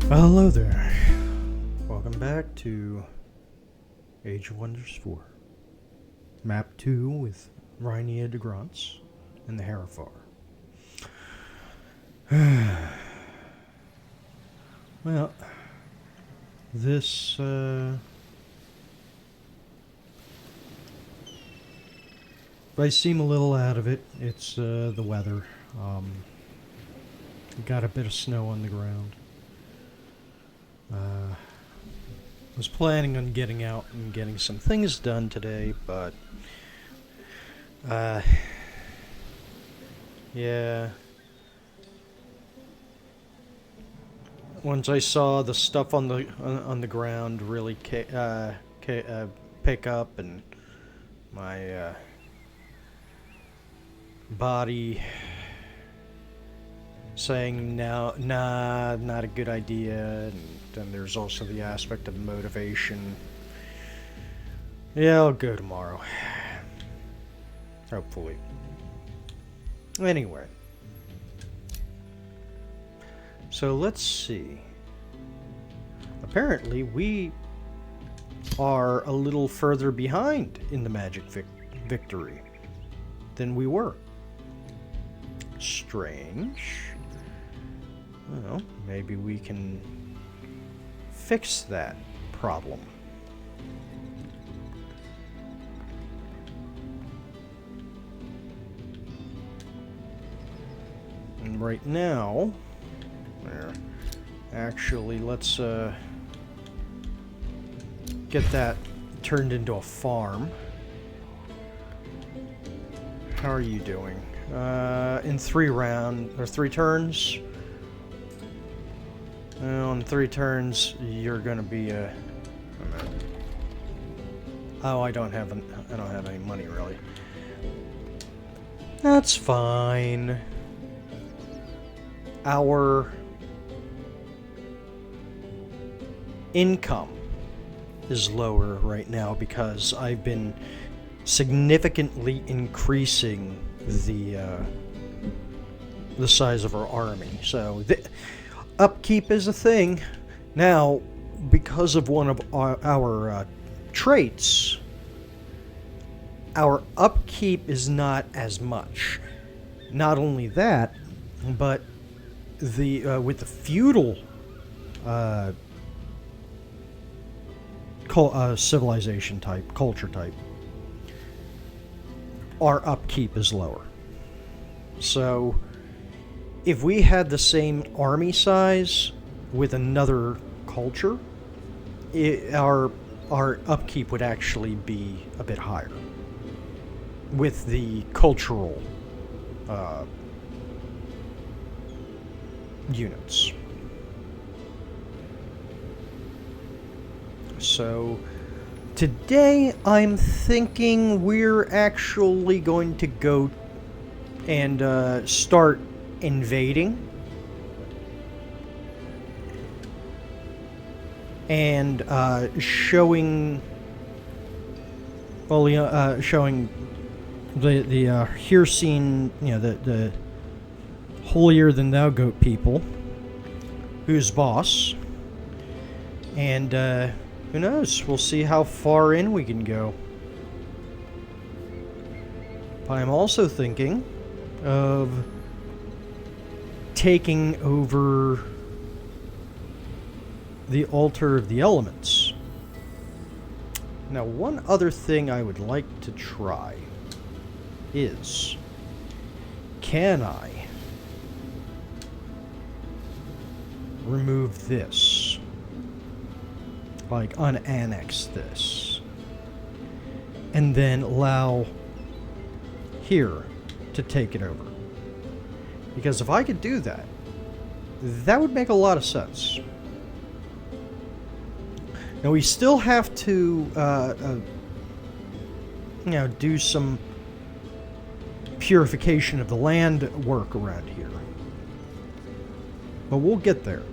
Well, hello there. Welcome back to Age of Wonders 4. Map 2 with Rhynia de Grants and the Herefar. Well, this, if I seem a little out of it, it's the weather. Got a bit of snow on the ground. Was planning on getting out and getting some things done today, but yeah. Once I saw the stuff on the ground really pick up, and my body saying no, nah, not a good idea, and then there's also the aspect of motivation. Yeah, I'll go tomorrow. Hopefully. Anyway. So let's see. Apparently we are a little further behind in the magic victory than we were. Strange. Well, maybe we can fix that problem. And right now, actually, let's get that turned into a farm. How are you doing? In 3 turns. On 3 turns, you're gonna be a. Oh, I don't have any money really. That's fine. Our income is lower right now because I've been significantly increasing the size of our army. So upkeep is a thing. Now, because of one of our traits, our upkeep is not as much. Not only that, but the with the feudal civilization type, culture type, our upkeep is lower. So if we had the same army size with another culture, our upkeep would actually be a bit higher with the cultural units. So today I'm thinking we're actually going to go and start invading and showing the here seen, the holier than thou goat people who's boss, and who knows, we'll see how far in we can go. But I'm also thinking of taking over the altar of the elements. Now, one other thing I would like to try is, can I remove this? Like, unannex this. And then allow here to take it over. Because if I could do that, that would make a lot of sense. Now we still have to, do some purification of the land work around here. But we'll get there.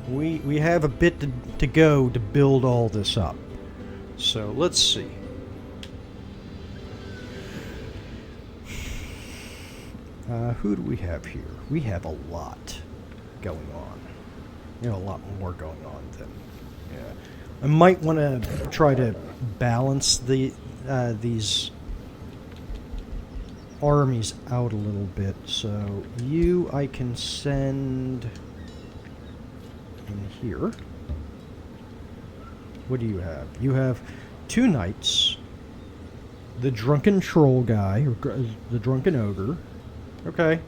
We have a bit to go to build all this up. So let's see. Who do we have here? We have a lot going on. You know, a lot more going on than... Yeah. I might want to try to balance these armies out a little bit. So you, I can send in here. What do you have? You have 2 knights, the drunken troll guy, or the drunken ogre. Okay.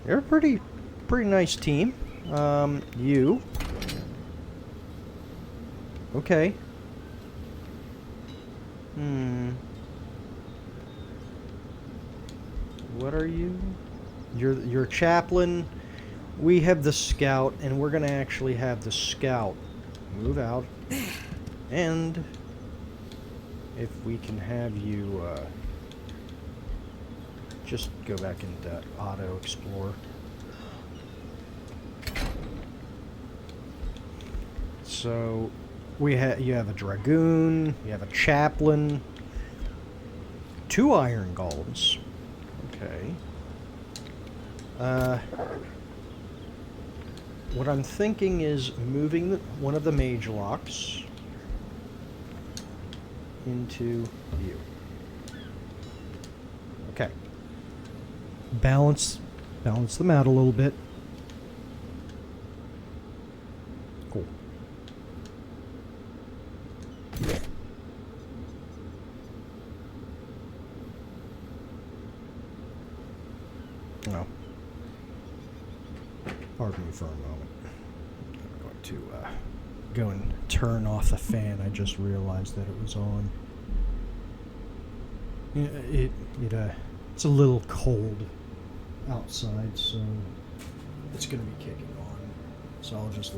They're a pretty nice team. You. Okay. What are you? You're chaplain. We have the scout, and we're gonna actually have the scout move out. And if we can have you just go back into auto explore. So you have a dragoon, you have a chaplain, 2 iron golems. Okay. What I'm thinking is moving one of the mage locks into you. Okay. Balance them out a little bit. Cool. No. Pardon me for a moment. I'm going to go and turn off the fan. I just realized that it was on. It's a little cold outside, so it's going to be kicking on. So I'll just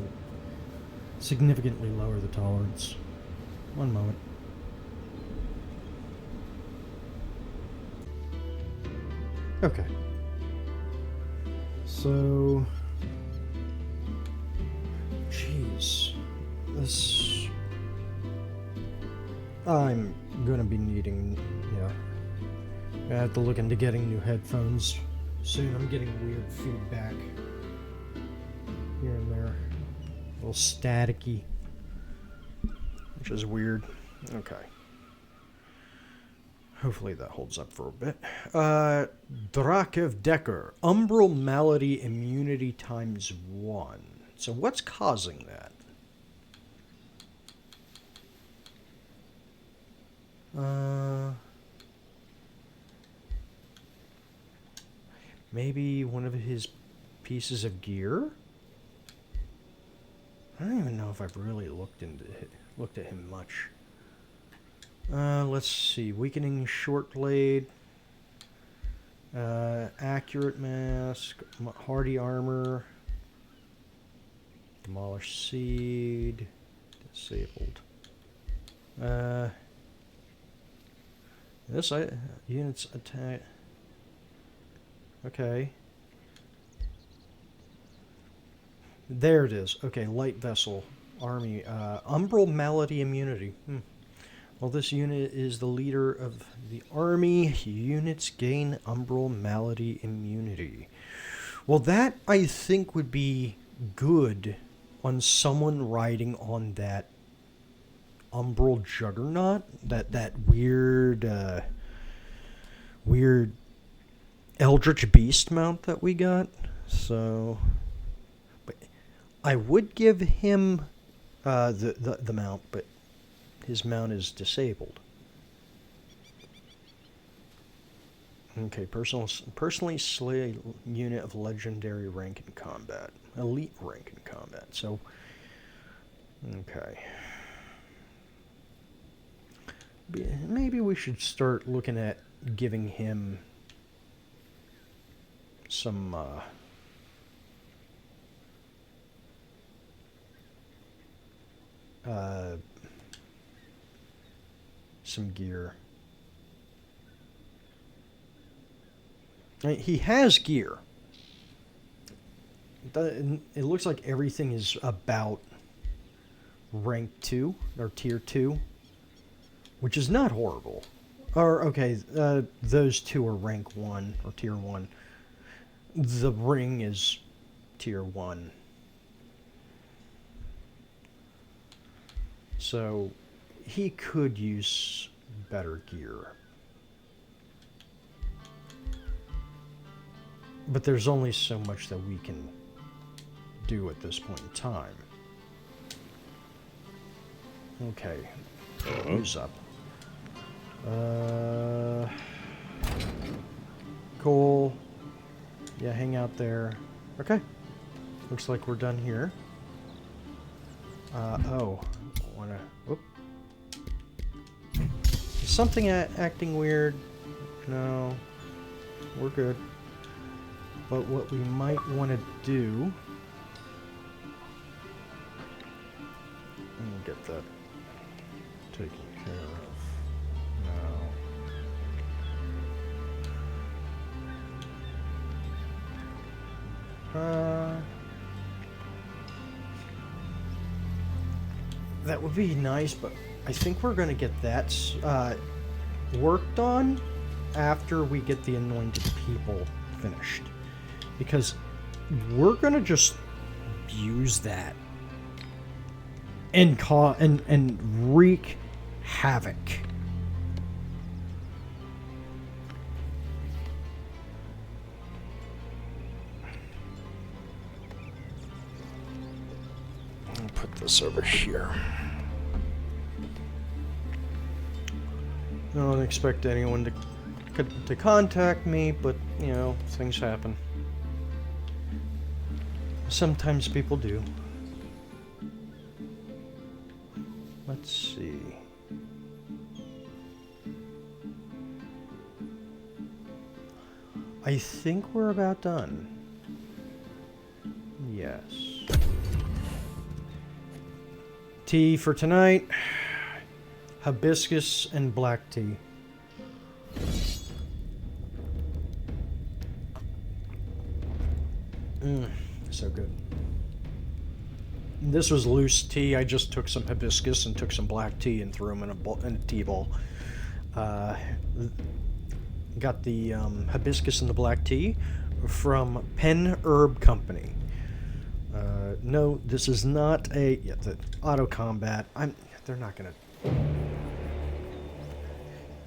significantly lower the tolerance. One moment. Okay. So, jeez, this, I'm gonna be needing, I have to look into getting new headphones soon. I'm getting weird feedback here and there, a little staticky, which is weird. Okay. Hopefully that holds up for a bit. Drakev Decker, Umbral Malady Immunity ×1. So what's causing that? Maybe one of his pieces of gear? I don't even know if I've really looked at him much. Let's see. Weakening short blade. Accurate mask. Hardy armor. Demolish seed. Disabled. This units attack. Okay. There it is. Okay, light vessel. Army. Umbral Malady Immunity. Well, this unit is the leader of the army. Units gain Umbral Malady Immunity. Well, that, I think, would be good on someone riding on that Umbral Juggernaut. That weird Eldritch Beast mount that we got. So, but I would give him the mount, but his mount is disabled. Okay, personally slay a unit of legendary rank in combat. Elite rank in combat. So, okay. Maybe we should start looking at giving him some gear. He has gear. It looks like everything is about rank 2 or tier 2, which is not horrible. Or, okay, those two are rank 1, or tier 1. The ring is tier 1. So, he could use better gear. But there's only so much that we can do at this point in time. Okay. Who's up? Cool. Yeah, hang out there. Okay. Looks like we're done here. Oh. Wanna... Whoop. Is something acting weird? No. We're good. But what we might want to do... Let me get that taken care of. No. That would be nice, but I think we're going to get that worked on after we get the Anointed People finished. Because we're going to just use that and wreak havoc. I'll put this over here. I don't expect anyone to contact me, but, you know, things happen. Sometimes people do. Let's see. I think we're about done. Yes. Tea for tonight. Hibiscus and black tea. So good. This was loose tea. I just took some hibiscus and took some black tea and threw them in a tea bowl. Got the hibiscus and the black tea from Pen Herb Company. No, this is not a... Yeah, the auto combat. They're not gonna...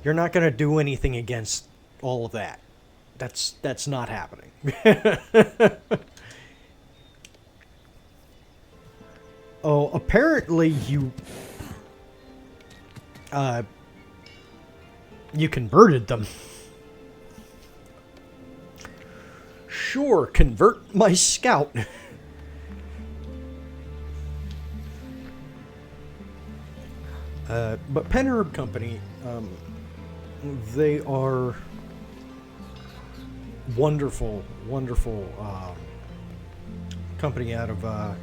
You're not gonna do anything against all of that. That's not happening. Oh, apparently you converted them. Sure, convert my scout. But Pen Herb Company, they are wonderful, wonderful company out of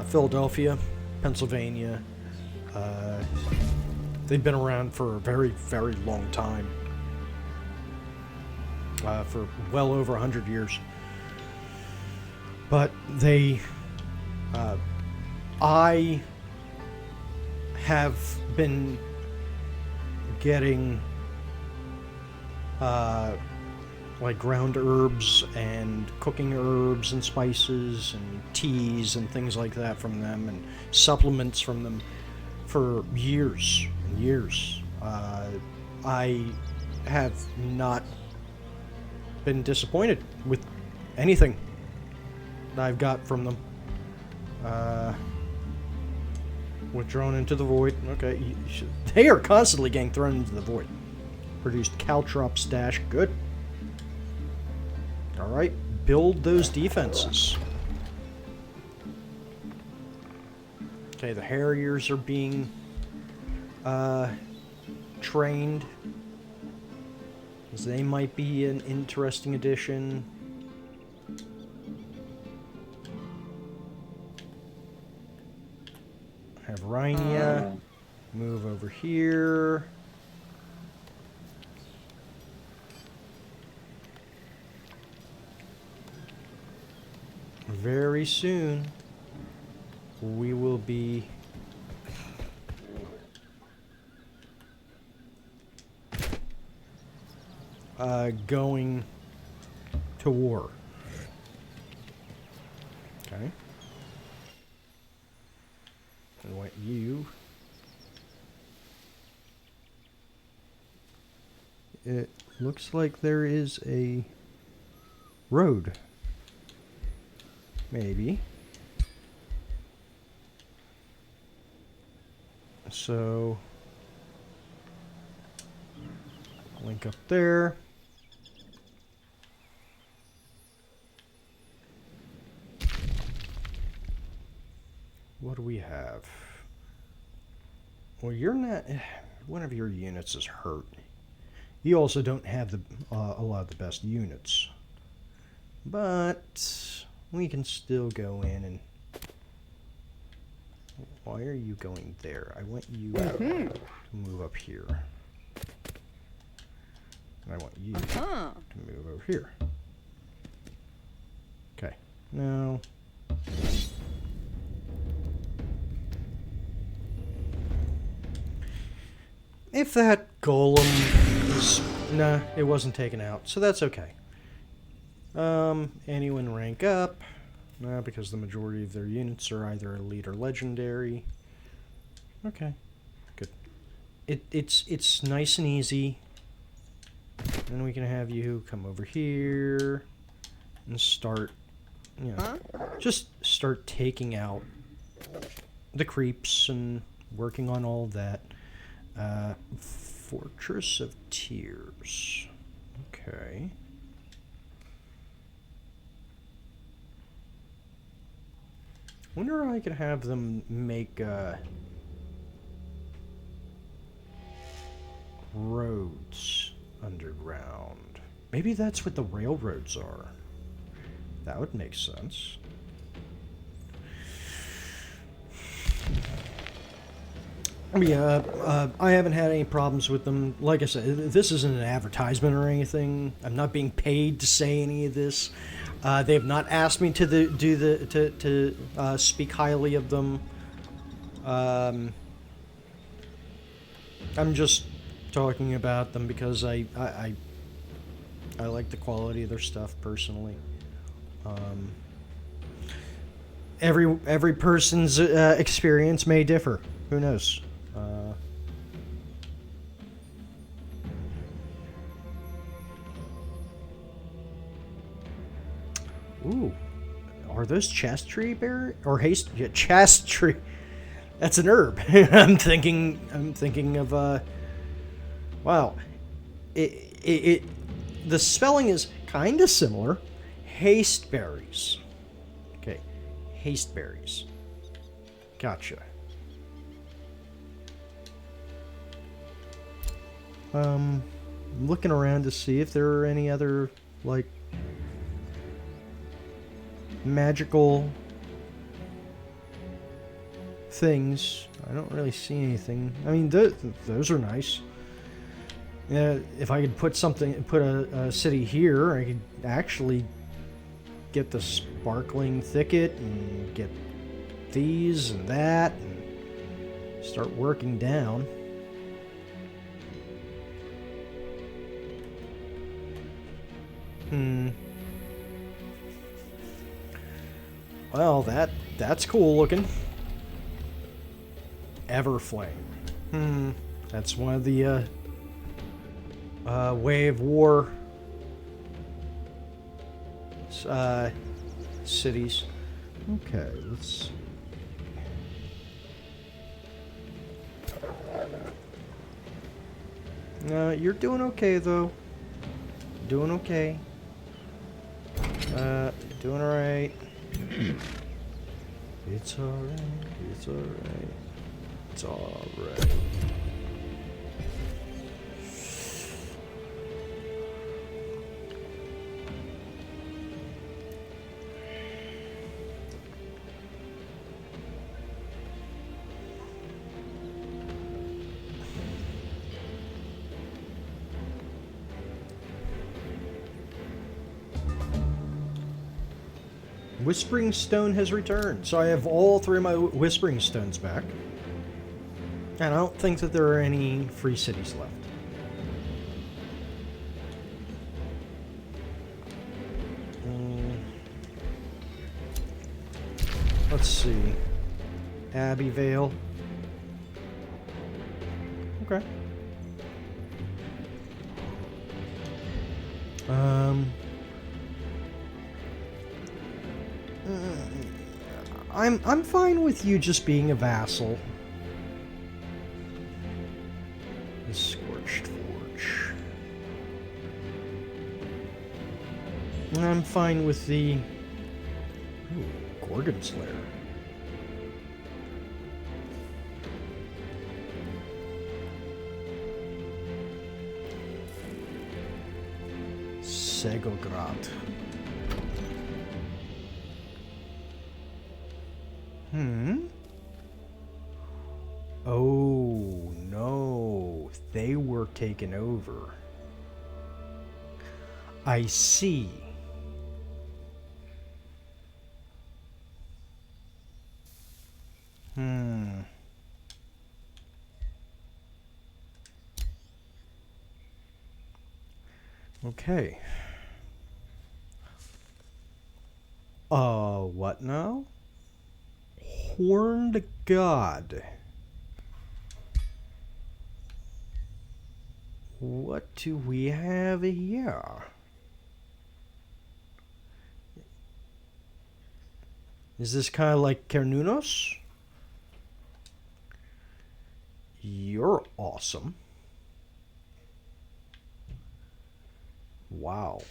Philadelphia, Pennsylvania. They've been around for a very, very long time. For well over 100 years. But they... I have been getting like ground herbs and cooking herbs and spices and teas and things like that from them, and supplements from them for years and years. I have not been disappointed with anything that I've got from them. Withdrawn into the void. Okay, they are constantly getting thrown into the void. Produced caltrop stash. Good. Alright, build those defenses. Okay, the Harriers are being trained. They might be an interesting addition. Have Rhynia move over here. Very soon, we will be going to war. Okay. I want you. It looks like there is a road. Maybe. So, link up there. What do we have? Well, you're not. One of your units is hurt. You also don't have the a lot of the best units, but we can still go in and. Why are you going there? I want you to move up here. And I want you to move over here. Okay. Now. If that golem is... Nah, it wasn't taken out, so that's okay. Anyone rank up? Nah, because the majority of their units are either elite or legendary. Okay, good. It's nice and easy. And we can have you come over here and start, you know, just start taking out the creeps and working on all of that. Fortress of Tears. Okay. Wonder if I could have them make roads underground. Maybe that's what the railroads are. That would make sense. Yeah, I haven't had any problems with them. Like I said, this isn't an advertisement or anything. I'm not being paid to say any of this. They have not asked me to speak highly of them. I'm just talking about them because I like the quality of their stuff personally. Every person's experience may differ. Who knows? Ooh, are those chest tree berry or haste? Yeah, chest tree. That's an herb. I'm thinking of wow. The spelling is kind of similar. Haste berries. Okay, haste berries. Gotcha. I'm looking around to see if there are any other, like, magical things. I don't really see anything. I mean, those are nice. If I could put a city here, I could actually get the sparkling thicket and get these and that and start working down. Well, that's cool looking. Everflame. That's one of the Wave War cities. Okay, let's. You're doing okay though. Doing okay. Doing alright. It's alright. It's alright. It's alright. Whispering Stone has returned, so I have all 3 of my Whispering Stones back. And I don't think that there are any free cities left. Let's see. Abbey Vale. Okay. I'm fine with you just being a vassal. The Scorched Forge. I'm fine with the Gorgon's Lair. Segograd. Oh, no. They were taken over. I see. Okay. What now? Horned God. What do we have here? Is this kind of like Cernunos? You're awesome. Wow.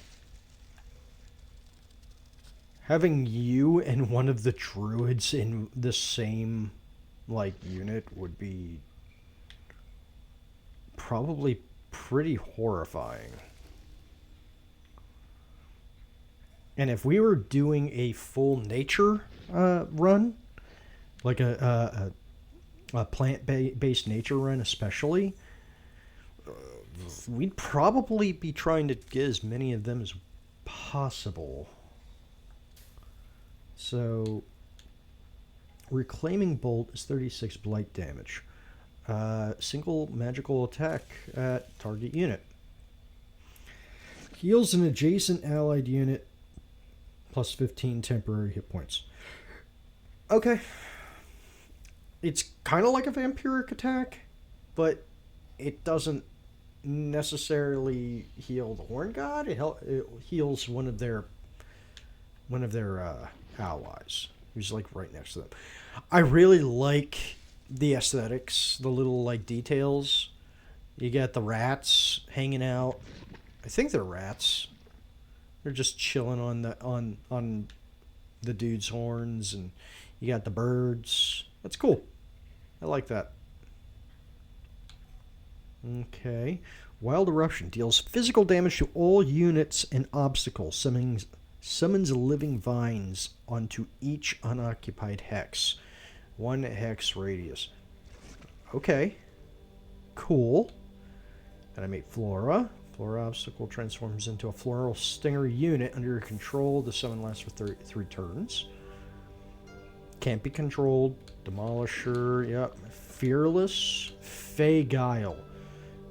Having you and one of the druids in the same, like, unit would be probably pretty horrifying. And if we were doing a full nature run, like a plant-based nature run especially, we'd probably be trying to get as many of them as possible. So, Reclaiming Bolt is 36 blight damage. Single magical attack at target unit. Heals an adjacent allied unit plus 15 temporary hit points. Okay. It's kind of like a vampiric attack, but it doesn't necessarily heal the Horn God. It heals one of their allies who's like right next to them. I really like the aesthetics, the little like details. You got the rats hanging out. I think they're rats. They're just chilling on the dude's horns, and you got the birds. That's cool. I like that. Okay. Wild Eruption deals physical damage to all units and obstacles. Summons living vines onto each unoccupied hex. 1 hex radius. Okay. Cool. Animate Flora. Flora obstacle transforms into a floral stinger unit under your control. The summon lasts for 3 turns. Can't be controlled. Demolisher. Yep. Fearless. Fey Guile.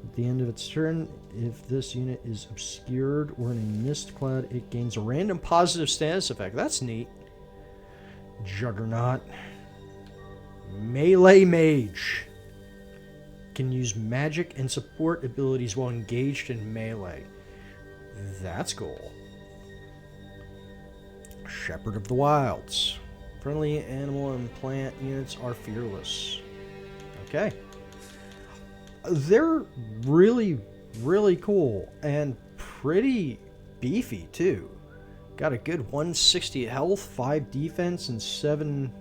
At the end of its turn, if this unit is obscured or in a mist cloud, it gains a random positive status effect. That's neat. Juggernaut. Melee Mage. Can use magic and support abilities while engaged in melee. That's cool. Shepherd of the Wilds. Friendly animal and plant units are fearless. Okay. They're really, really cool and pretty beefy too. Got a good 160 health, 5 defense, and 7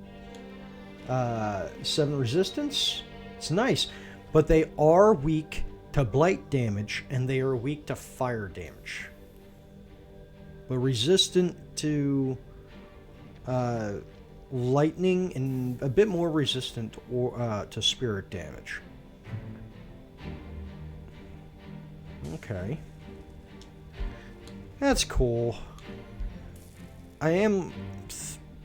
resistance. It's nice, but they are weak to blight damage and they are weak to fire damage, but resistant to lightning and a bit more resistant to spirit damage. Okay. That's cool. I am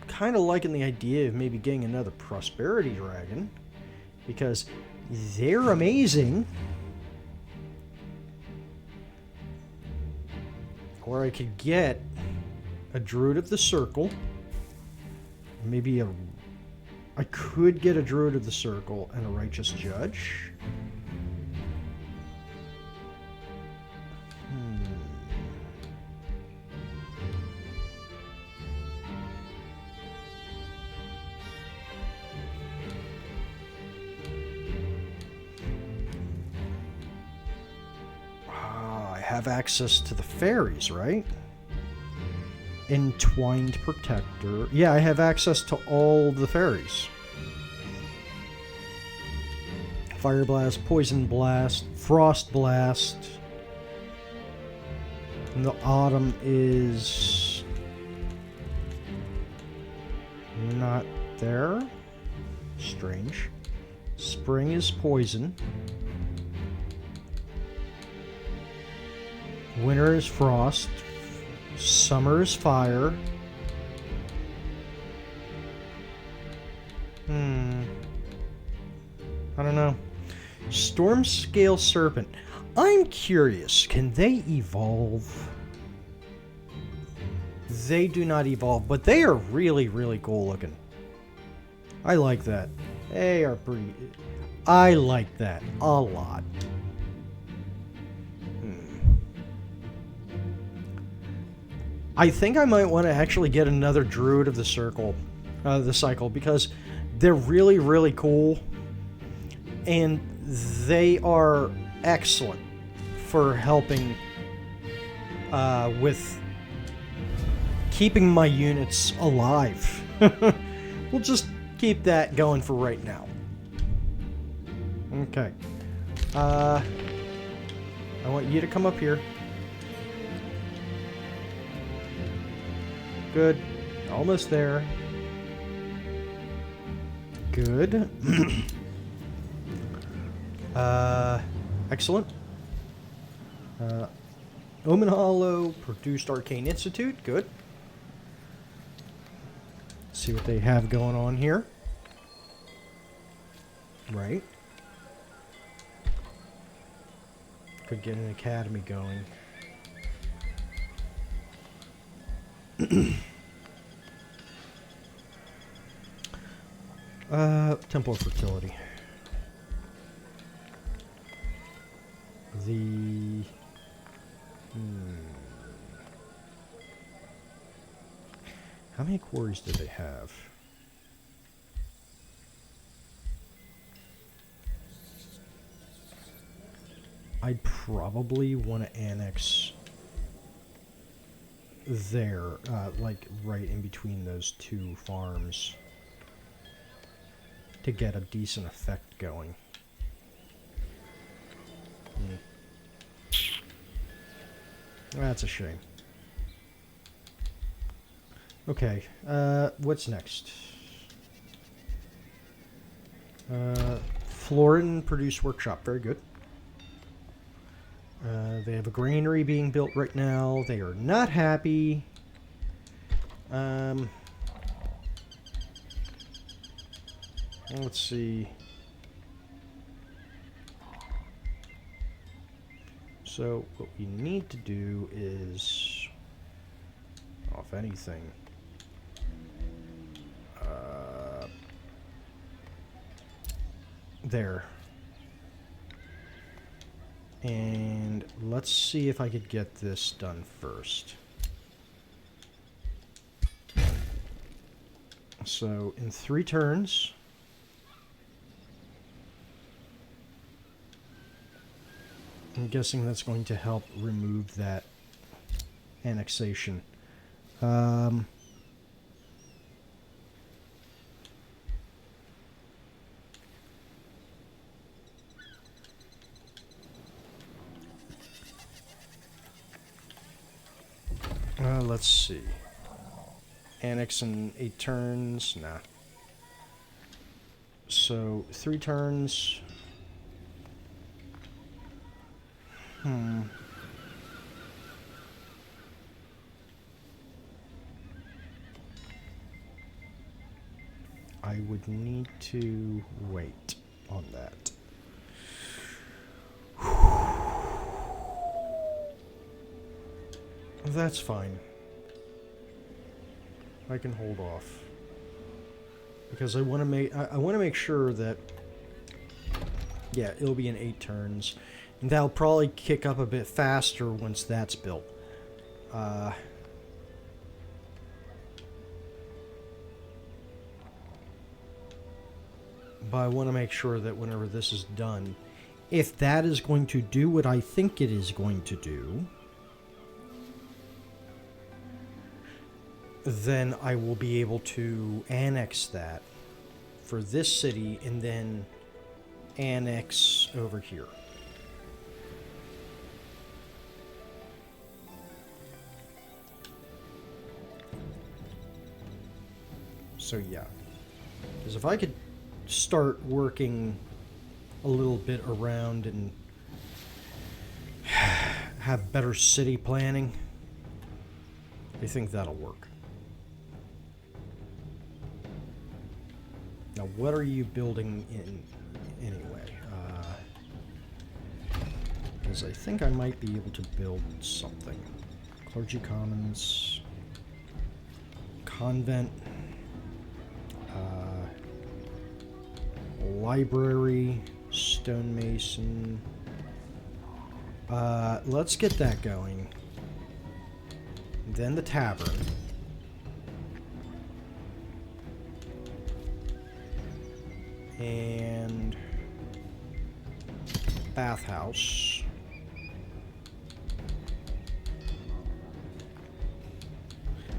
kind of liking the idea of maybe getting another Prosperity Dragon, because they're amazing. Or I could get a Druid of the Circle, maybe a I could get a Druid of the Circle and a Righteous Judge. I have access to the fairies, right? Entwined Protector. Yeah, I have access to all the fairies. Fire Blast, Poison Blast, Frost Blast. And the autumn is not there. Strange. Spring is poison. Winter is frost. Summer is fire. I don't know. Storm Scale Serpent. I'm curious, can they evolve? They do not evolve, but they are really, really cool looking. I like that. They are pretty... I like that a lot. I think I might want to actually get another Druid of the Cycle, because they're really, really cool. And they are excellent for helping with keeping my units alive. We'll just keep that going for right now. Okay. I want you to come up here. Good. Almost there. Good. Excellent. Omen Hollow produced Arcane Institute. Good. See what they have going on here. Right. Could get an academy going. Temple of Fertility. How many quarries do they have? I'd probably want to annex there, like right in between those two farms to get a decent effect going. That's a shame. Okay, what's next? Florin Produce Workshop, very good. They have a granary being built right now. They are not happy. Let's see. So what we need to do is, if anything, there. And let's see if I could get this done first. So in 3 turns, I'm guessing that's going to help remove that annexation. Let's see. Annex in 8 turns? Nah. So 3 turns. I would need to wait on that. That's fine. I can hold off. because I want to make sure that, yeah, it'll be in 8 turns, and that'll probably kick up a bit faster once that's built. But I want to make sure that whenever this is done, if that is going to do what I think it is going to do, then I will be able to annex that for this city and then annex over here. So yeah, because if I could start working a little bit around and have better city planning, I think that'll work. Now, what are you building in anyway? Because I think I might be able to build something. Clergy Commons, Convent, Library, Stonemason. Let's get that going. Then the Tavern. And Bathhouse.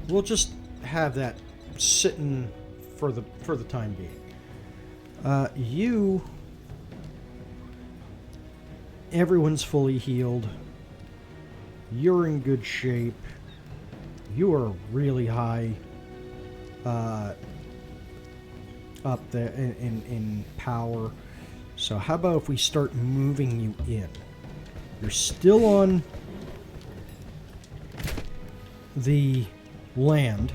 We'll just have that sitting for the time being. Everyone's fully healed. You're in good shape. You are really high up there in power. So how about if we start moving you in? You're still on the land,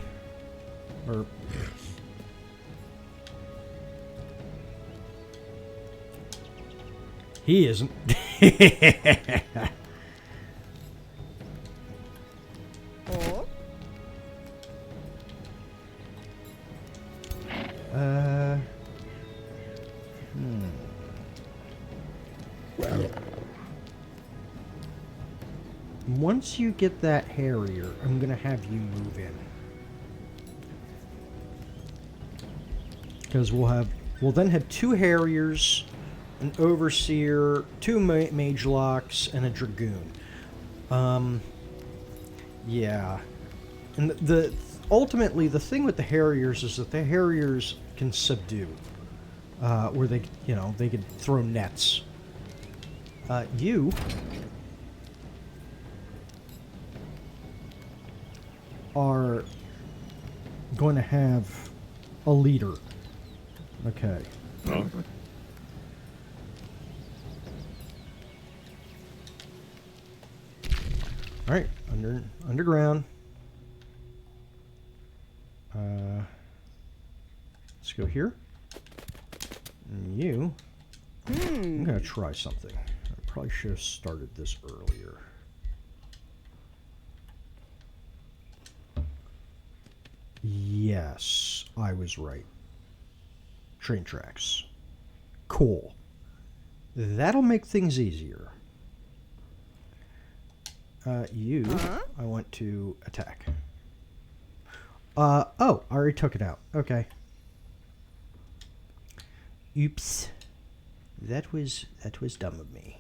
or he isn't. Oh. Once you get that Harrier, I'm gonna have you move in. Because we'll then have 2 Harriers, an Overseer, 2 Mage Locks, and a Dragoon. Yeah. And ultimately, the thing with the Harriers is that the Harriers can subdue. Where they could throw nets. You are going to have a leader. Okay. Huh? All right, underground. Let's go here. And you. I'm gonna try something. I probably should have started this earlier. Yes, I was right. Train tracks. Cool. That'll make things easier. You, I want to attack. Oh, I already took it out. Okay. Oops. That was dumb of me.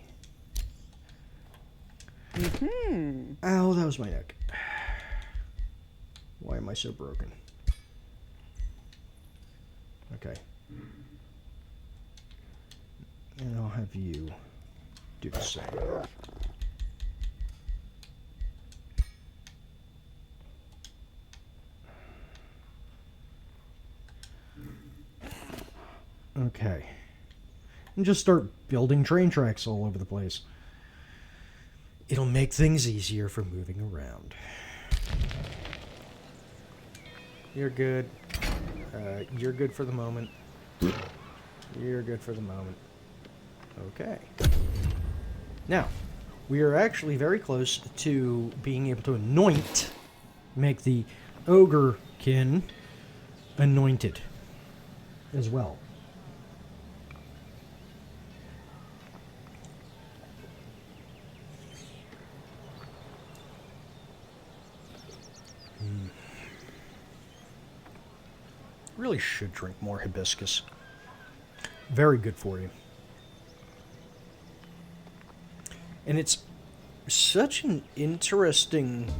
Ow, that was my neck. Why am I so broken? Okay. And I'll have you do the same. Okay. And just start building train tracks all over the place. It'll make things easier for moving around. You're good. You're good for the moment. You're good for the moment. Okay. Now, we are actually very close to being able to make the ogre kin anointed. as well. Really should drink more hibiscus. Very good for you. And it's such an interesting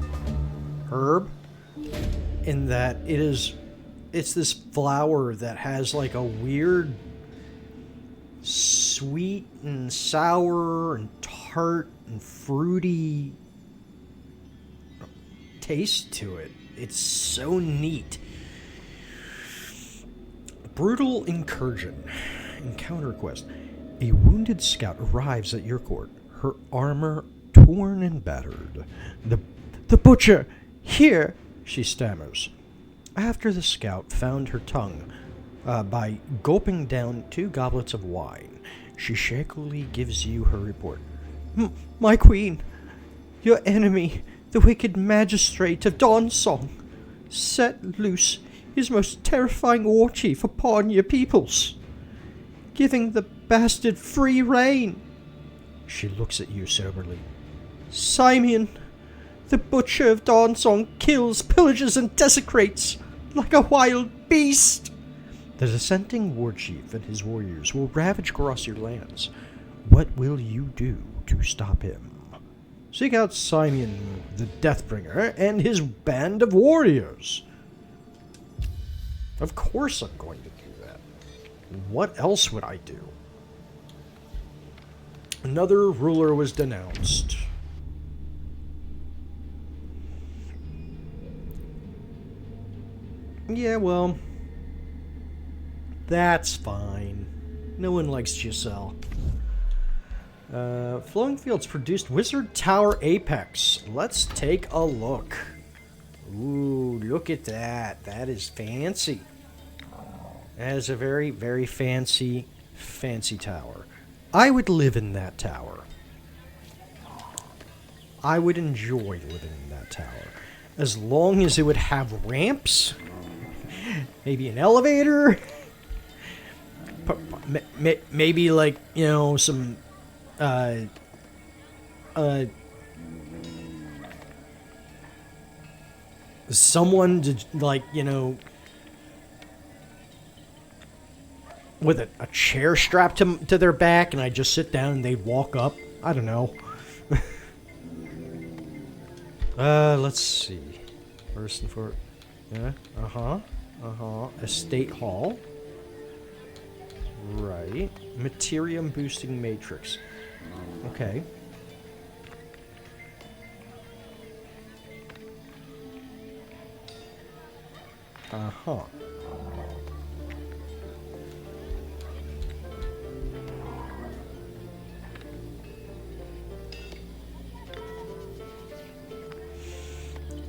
herb in that it's this flower that has like a weird sweet and sour and tart and fruity taste to it. It's so neat. Brutal incursion. Encounter quest. A wounded scout arrives at your court, her armor torn and battered. The butcher! Here! She stammers. After the scout found her tongue by gulping down 2 goblets of wine, she shakily gives you her report. My queen, your enemy, the wicked magistrate of Dawnsong, set loose his most terrifying war chief upon your peoples, giving the bastard free rein. She looks at you soberly. Simeon, the butcher of Dawnsong, kills, pillages, and desecrates like a wild beast. The dissenting war chief and his warriors will ravage across your lands. What will you do to stop him? Seek out Simeon, the Deathbringer, and his band of warriors. Of course I'm going to do that. What else would I do? Another ruler was denounced. Yeah, well, that's fine. No one likes Giselle. Flowing Fields produced Wizard Tower Apex. Let's take a look. Ooh, look at that. That is fancy. That is a very, very fancy tower. I would live in that tower. I would enjoy living in that tower. As long as it would have ramps, maybe an elevator, maybe like, you know, some, someone to, like, you know, with a chair strapped to their back, and I just sit down and they'd walk up. I don't know. Let's see. First and foremost, yeah, Estate Hall. Right. Materium boosting matrix. Okay.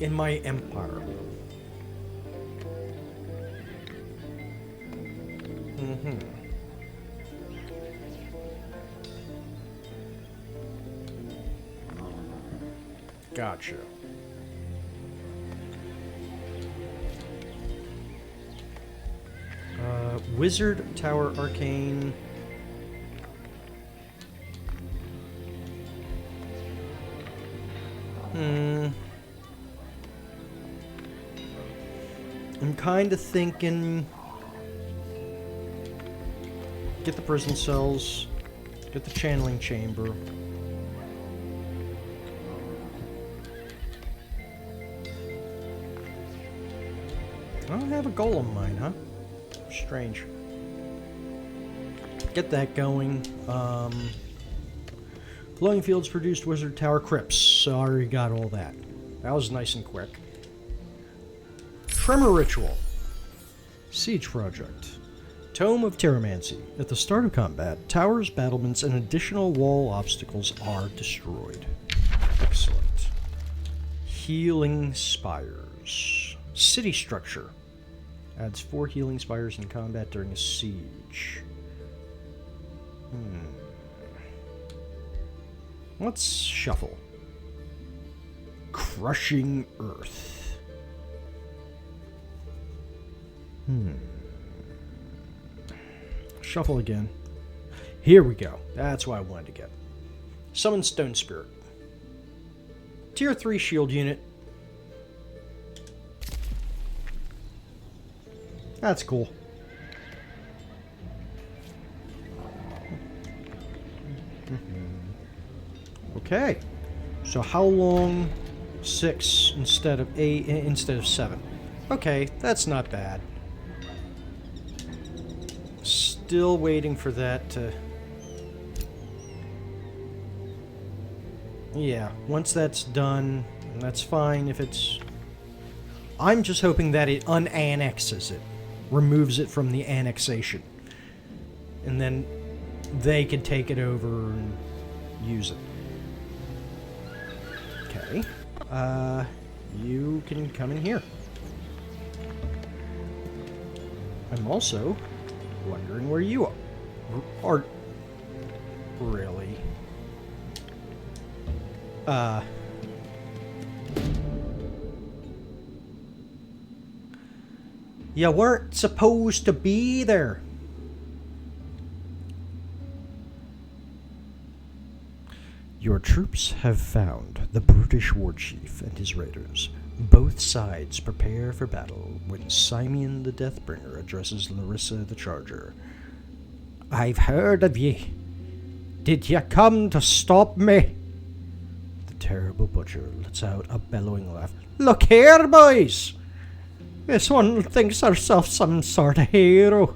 In my empire. Gotcha. Wizard Tower Arcane. I'm kind of thinking get the prison cells, get the channeling chamber. I don't have a golem mine, huh? Strange. Get that going. Flowing Fields produced Wizard Tower Crypts, so I already got all that. That was nice and quick. Tremor Ritual. Siege Project. Tome of Terramancy. At the start of combat, towers, battlements, and additional wall obstacles are destroyed. Excellent. Healing Spires. City Structure. Adds 4 healing spires in combat during a siege. Let's shuffle. Crushing Earth. Shuffle again. Here we go. That's what I wanted to get. Summon Stone Spirit. Tier 3 shield unit. That's cool. Okay. So how long? 6 instead of 8 instead of 7. Okay, that's not bad. Still waiting for that to... Yeah, once that's done, that's fine if it's... I'm just hoping that it unannexes it. Removes it from the annexation. And then they can take it over and use it. Okay. You can come in here. I'm also wondering where you are. Really? You weren't supposed to be there. Your troops have found the brutish war chief and his raiders. Both sides prepare for battle when Simeon the Deathbringer addresses Larissa the Charger. I've heard of ye. Did ye come to stop me? The terrible butcher lets out a bellowing laugh. Look here, boys! This one thinks herself some sort of hero.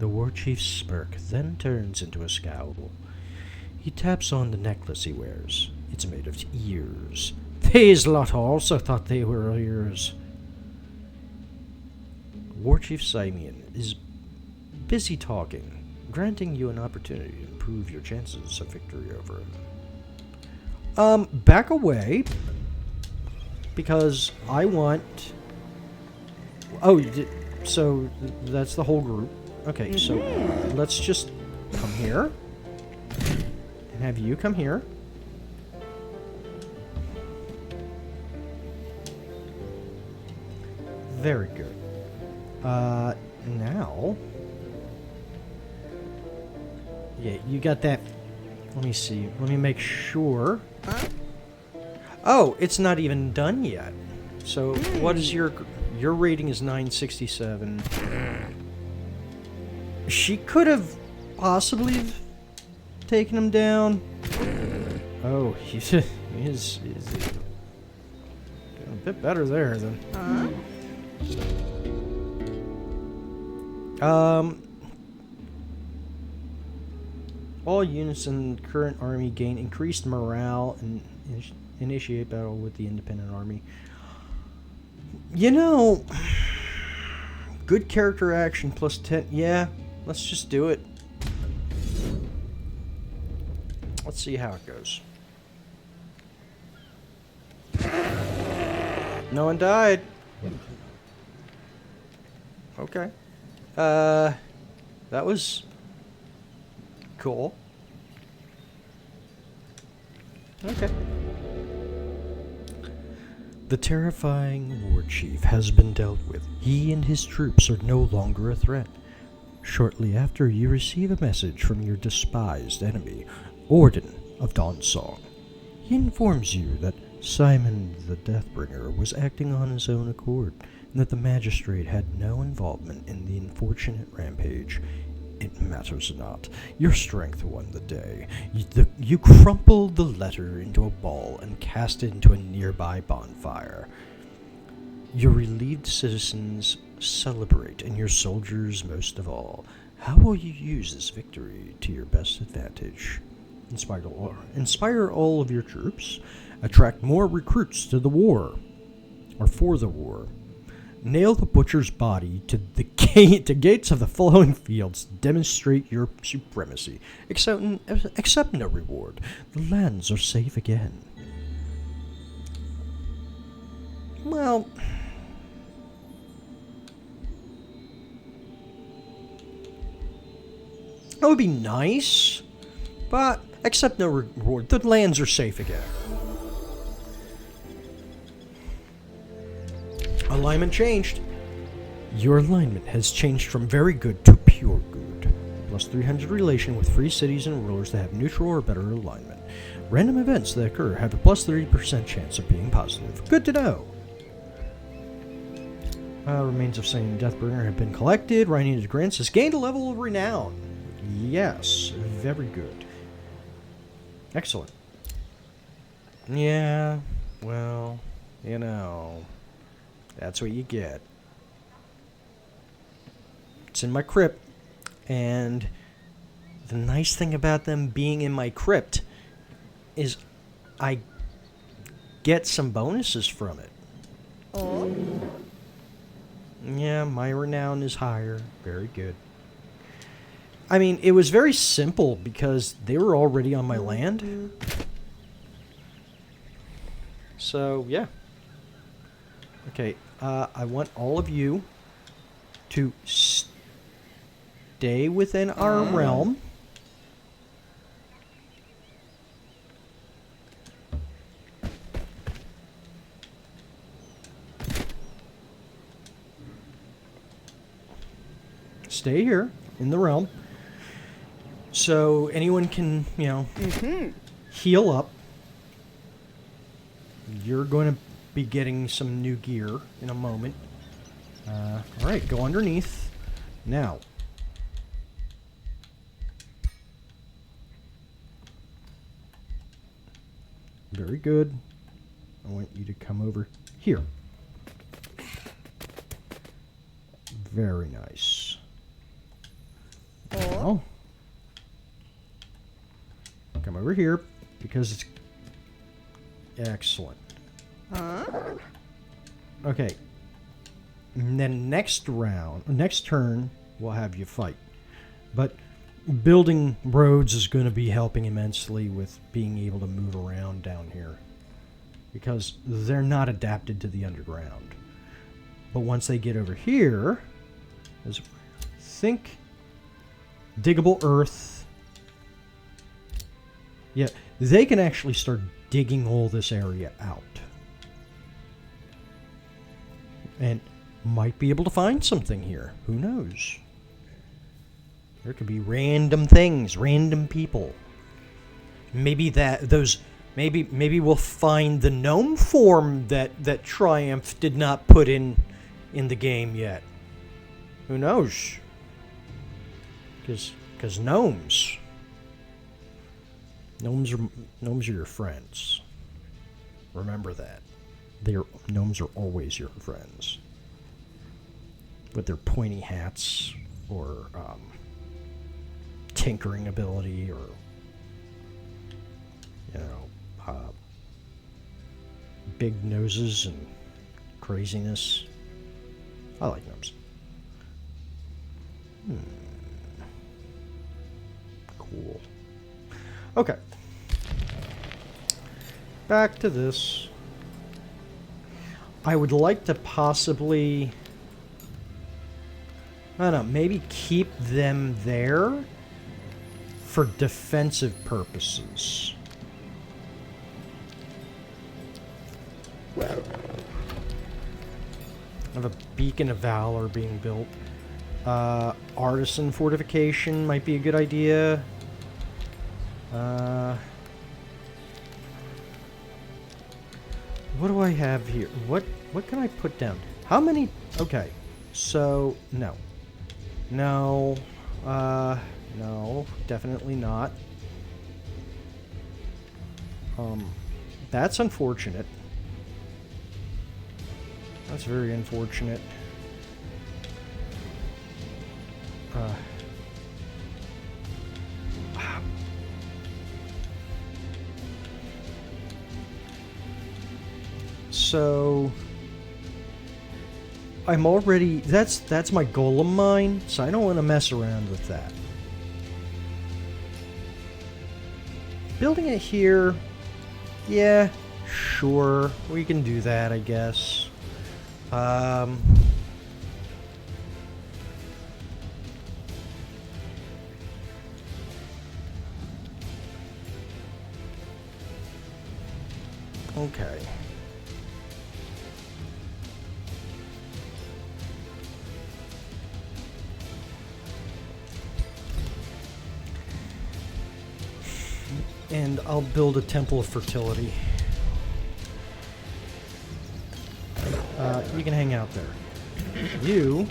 The war chief's smirk then turns into a scowl. He taps on the necklace he wears. It's made of ears. These lot also thought they were ears. War Chief Simeon is busy talking, granting you an opportunity to improve your chances of victory over him. Back away, because I want... Oh, so that's the whole group. Okay, so let's just come here. And have you come here. Very good. Now... Yeah, you got that... Let me see. Let me make sure. Oh, it's not even done yet. So, what is your... Your rating is 967. She could have possibly taken him down. Oh, he's a bit better there than... All units in the current army gain increased morale and initiate battle with the independent army. You know, good character action plus 10. Yeah, let's just do it. Let's see how it goes. No one died. Okay. That was cool. Okay. The terrifying war chief has been dealt with. He and his troops are no longer a threat. Shortly after, you receive a message from your despised enemy, Orden of Dawnsong. He informs you that Simon the Deathbringer was acting on his own accord, and that the magistrate had no involvement in the unfortunate rampage. It matters not. Your strength won the day. You crumple the letter into a ball and cast it into a nearby bonfire. Your relieved citizens celebrate, and your soldiers most of all. How will you use this victory to your best advantage? Inspire all of your troops. Attract more recruits to the war, or for the war. Nail the butcher's body to the gates of the flowing fields. Demonstrate your supremacy. Accept no reward. The lands are safe again. Well... that would be nice, but accept no reward. The lands are safe again. Alignment changed. Your alignment has changed from very good to pure good. plus 300 relation with free cities and rulers that have neutral or better alignment. Random events that occur have a plus 30% chance of being positive. Good to know. Remains of Saint Deathbringer have been collected. Rhynia Grants has gained a level of renown. Yes, very good. Excellent. Yeah, well, you know, that's what you get. It's in my crypt, and the nice thing about them being in my crypt is I get some bonuses from it. Oh. Yeah, my renown is higher. Very good. I mean, it was very simple because they were already on my land. So, yeah. Okay, I want all of you to stay within our realm. Stay here in the realm. So anyone can, you know, heal up. You're going to be getting some new gear in a moment. All right, go underneath. Now. Very good. I want you to come over here. Very nice. Now, come over here because it's excellent. Okay. And then next turn, we'll have you fight. But building roads is going to be helping immensely with being able to move around down here. Because they're not adapted to the underground. But once they get over here, think diggable earth. Yeah, they can actually start digging all this area out. And might be able to find something here. Who knows? There could be random things, random people. Maybe maybe we'll find the gnome form that Triumph did not put in the game yet. Who knows? Because gnomes are your friends. Remember that. Gnomes are always your friends. With their pointy hats or tinkering ability or big noses and craziness. I like gnomes. Cool. Okay. Back to this. I would like to possibly, I don't know, maybe keep them there for defensive purposes. I have a beacon of valor being built. Artisan fortification might be a good idea. What do I have here? What can I put down? How many? Okay, so no, no, definitely not. That's unfortunate. That's very unfortunate. So I'm already, that's my golem mine, so I don't want to mess around with that. Building it here, yeah, sure, we can do that, I guess. Okay. And I'll build a temple of fertility. You can hang out there. You,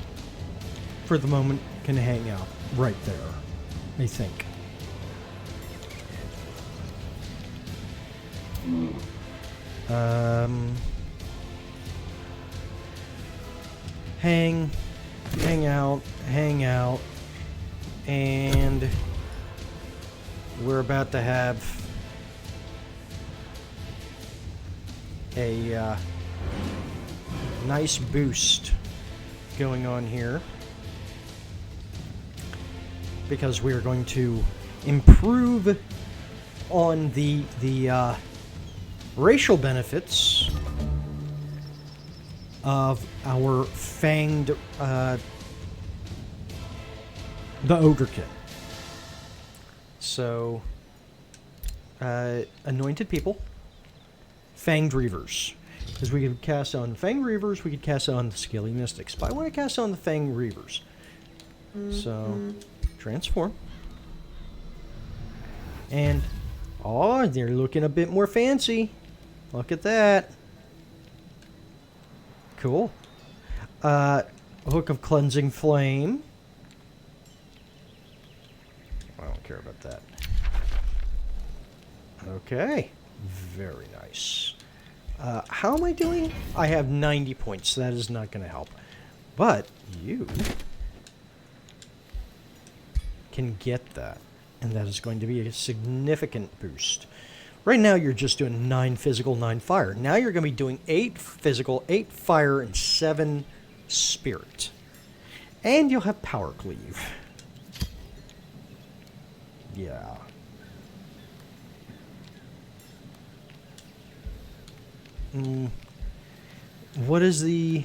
for the moment, can hang out right there, I think. Hang out, and we're about to have a nice boost going on here because we are going to improve on the racial benefits of our fanged the Ogrekin. So anointed people, fanged reavers. Because we could cast on fanged reavers, we could cast on the scaly mystics. But I want to cast on the fanged reavers. So transform. And oh, they're looking a bit more fancy. Look at that. Cool. Hook of Cleansing Flame. I don't care about that. Okay. Very nice. How am I doing? I have 90 points. So that is not going to help. But you can get that. And that is going to be a significant boost. Right now you're just doing 9 physical, 9 fire. Now you're going to be doing 8 physical, 8 fire, and 7 spirit. And you'll have power cleave. Yeah. What is the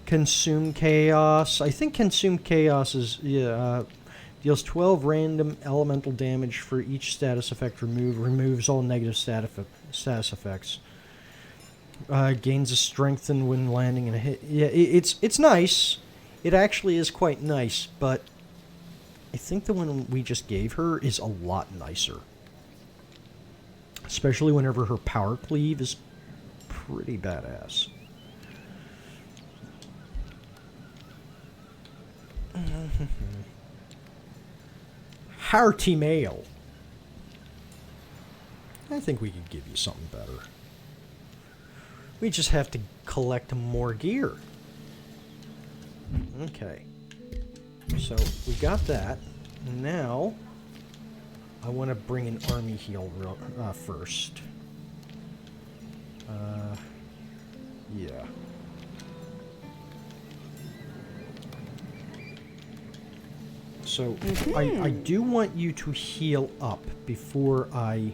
Consume Chaos? I think Consume Chaos is deals 12 random elemental damage for each status effect removed. Removes all negative status effects. Gains a strengthen when landing in a hit. Yeah, it's nice. It actually is quite nice, but I think the one we just gave her is a lot nicer. Especially whenever her power cleave is pretty badass. Hearty mail. I think we could give you something better. We just have to collect more gear. Okay. So we got that. Now I want to bring an army heal first. Yeah. So I do want you to heal up before I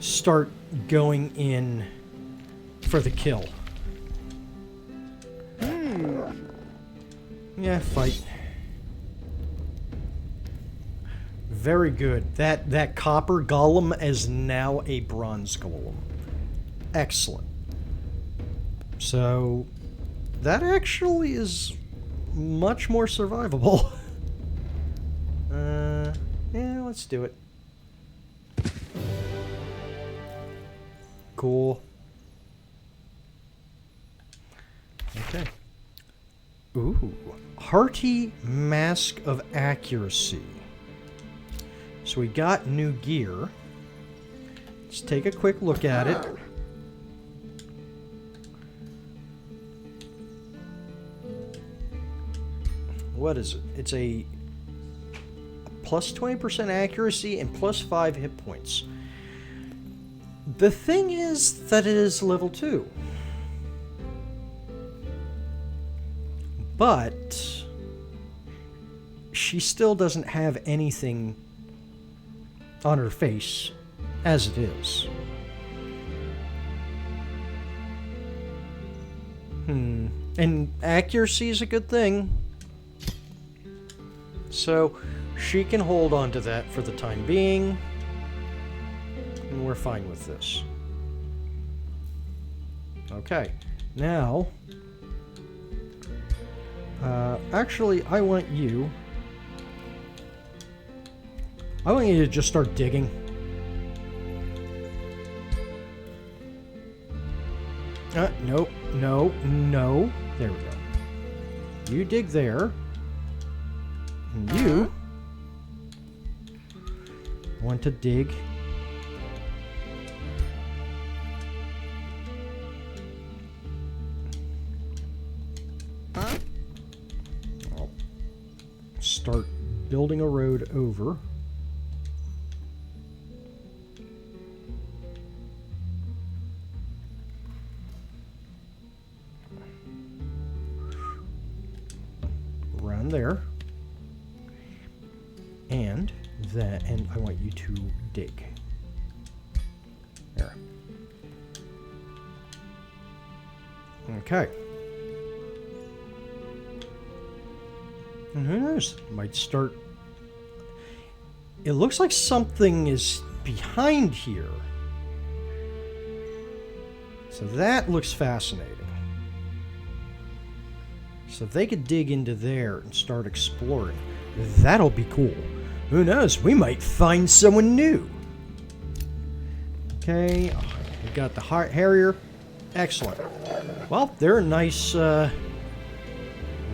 start going in for the kill. Yeah, fight. Very good. That copper golem is now a bronze golem. Excellent. So that actually is much more survivable. Yeah, let's do it. Cool. Okay. Ooh. Hearty Mask of Accuracy. So we got new gear. Let's take a quick look at it. What is it? It's a plus 20% accuracy and plus 5 hit points. The thing is that it is level 2. But she still doesn't have anything on her face as it is. And accuracy is a good thing. So she can hold on to that for the time being. And we're fine with this. Okay. Now, actually, I want you I want you to just start digging. Nope. No. No. There we go. You dig there. And you want to dig I'll start building a road over. Around there. And that, and I want you to dig. There. Okay. And who knows? Might start. It looks like something is behind here. So that looks fascinating. So if they could dig into there and start exploring, that'll be cool. Who knows? We might find someone new. Okay, we got the Harrier. Excellent. Well, they're a nice,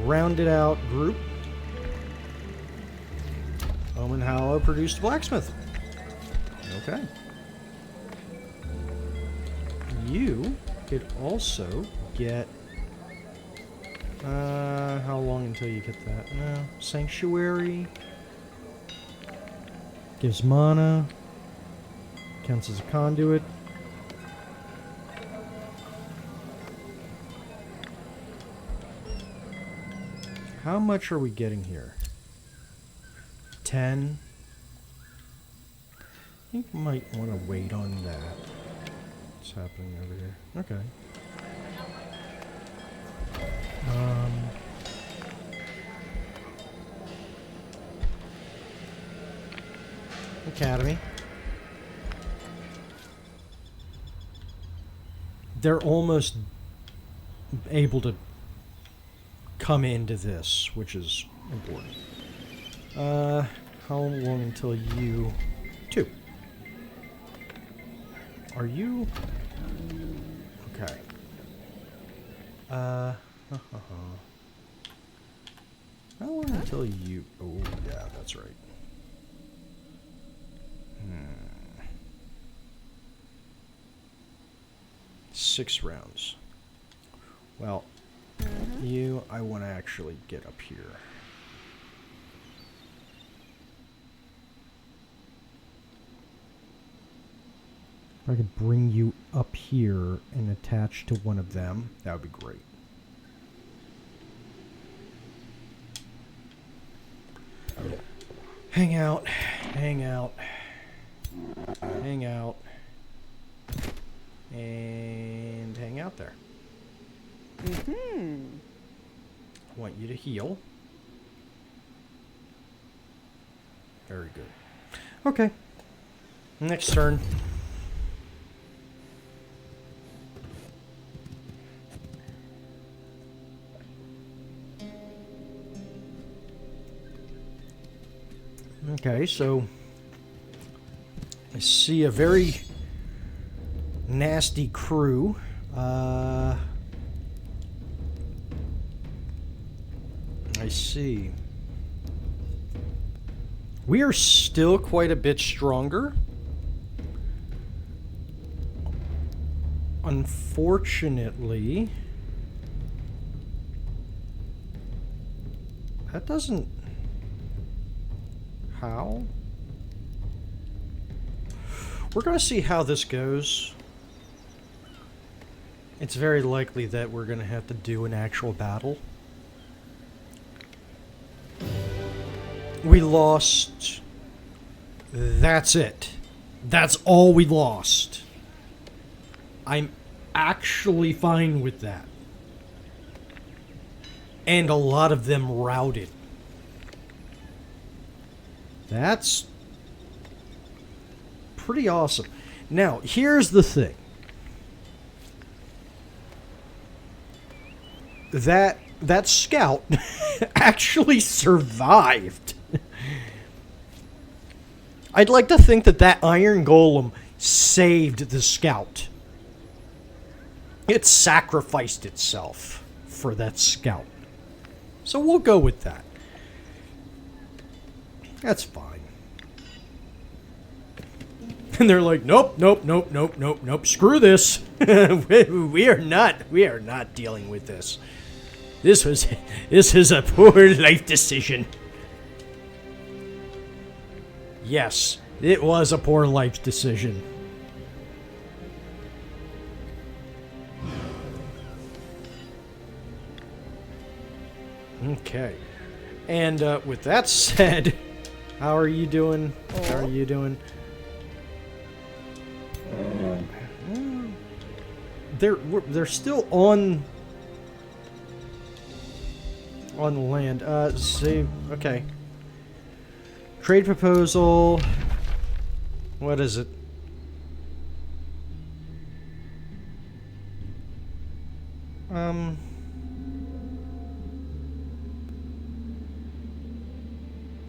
rounded out group. Omen Hollow produced a blacksmith. Okay. You could also get... how long until you get that? Sanctuary. Gives mana. Counts as a conduit. How much are we getting here? 10. I think we might want to wait on that. What's happening over here? Okay. Academy. They're almost able to come into this, which is important. How long until you... 2. Are you... Okay. How long until you... Oh, yeah, that's right. 6 rounds. Well, you, I want to actually get up here. If I could bring you up here and attach to one of them, that would be great. Hang out, hang out, hang out, and hang out there. I want you to heal. Very good. Okay. Next turn. Okay, so I see a very nasty crew. I see. We are still quite a bit stronger. Unfortunately, that doesn't... How? We're going to see how this goes. It's very likely that we're going to have to do an actual battle. We lost. That's it. That's all we lost. I'm actually fine with that. And a lot of them routed. That's pretty awesome. Now, here's the thing. That scout actually survived. I'd like to think that that iron golem saved the scout. It sacrificed itself for that scout. So we'll go with that. That's fine. And they're like, nope, nope, nope, nope, nope, nope. Screw this. we are not dealing with this. This is a poor life decision. Yes, it was a poor life decision. Okay. And with that said, how are you doing? How are you doing? They're still on the land. See, okay. Trade proposal. What is it?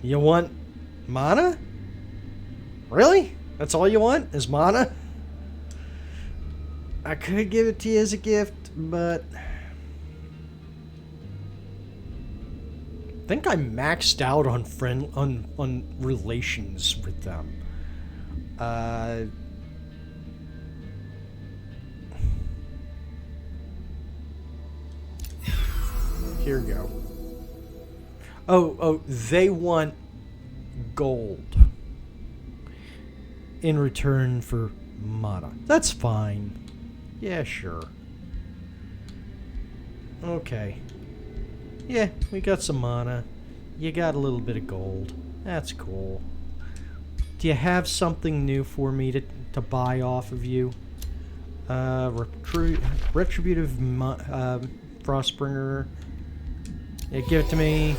You want mana? Really? That's all you want? Is mana? I could give it to you as a gift, but I think I maxed out on on relations with them. Here we go. Oh, they want gold in return for mana. That's fine. Yeah, sure. Okay. Yeah, we got some mana. You got a little bit of gold. That's cool. Do you have something new for me to buy off of you? Retributive Frostbringer. Yeah, give it to me.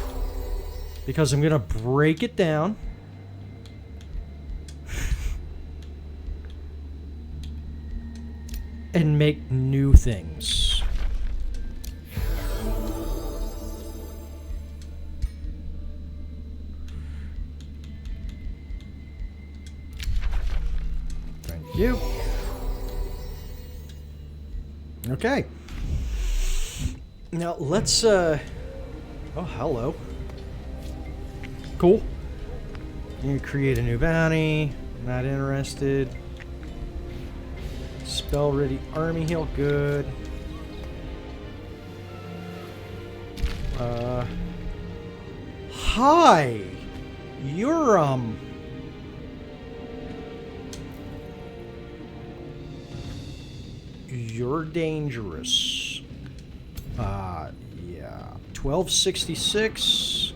Because I'm gonna break it down. And make new things. Thank you. Okay. Now let's oh, hello. Cool. You create a new bounty. Not interested. Spell ready army heal, good. Hi! You're dangerous. Yeah. 1266.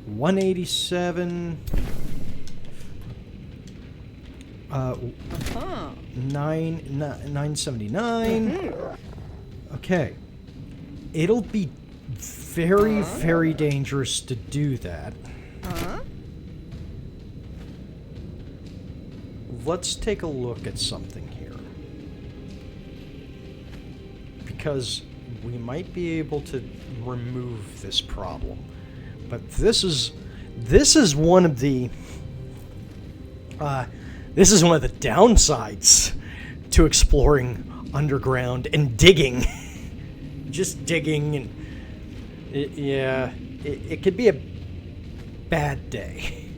187. 979. Okay. It'll be very, very dangerous to do that. Let's take a look at something here. Because we might be able to remove this problem. But this is one of the downsides to exploring underground and digging. Just digging, and it could be a bad day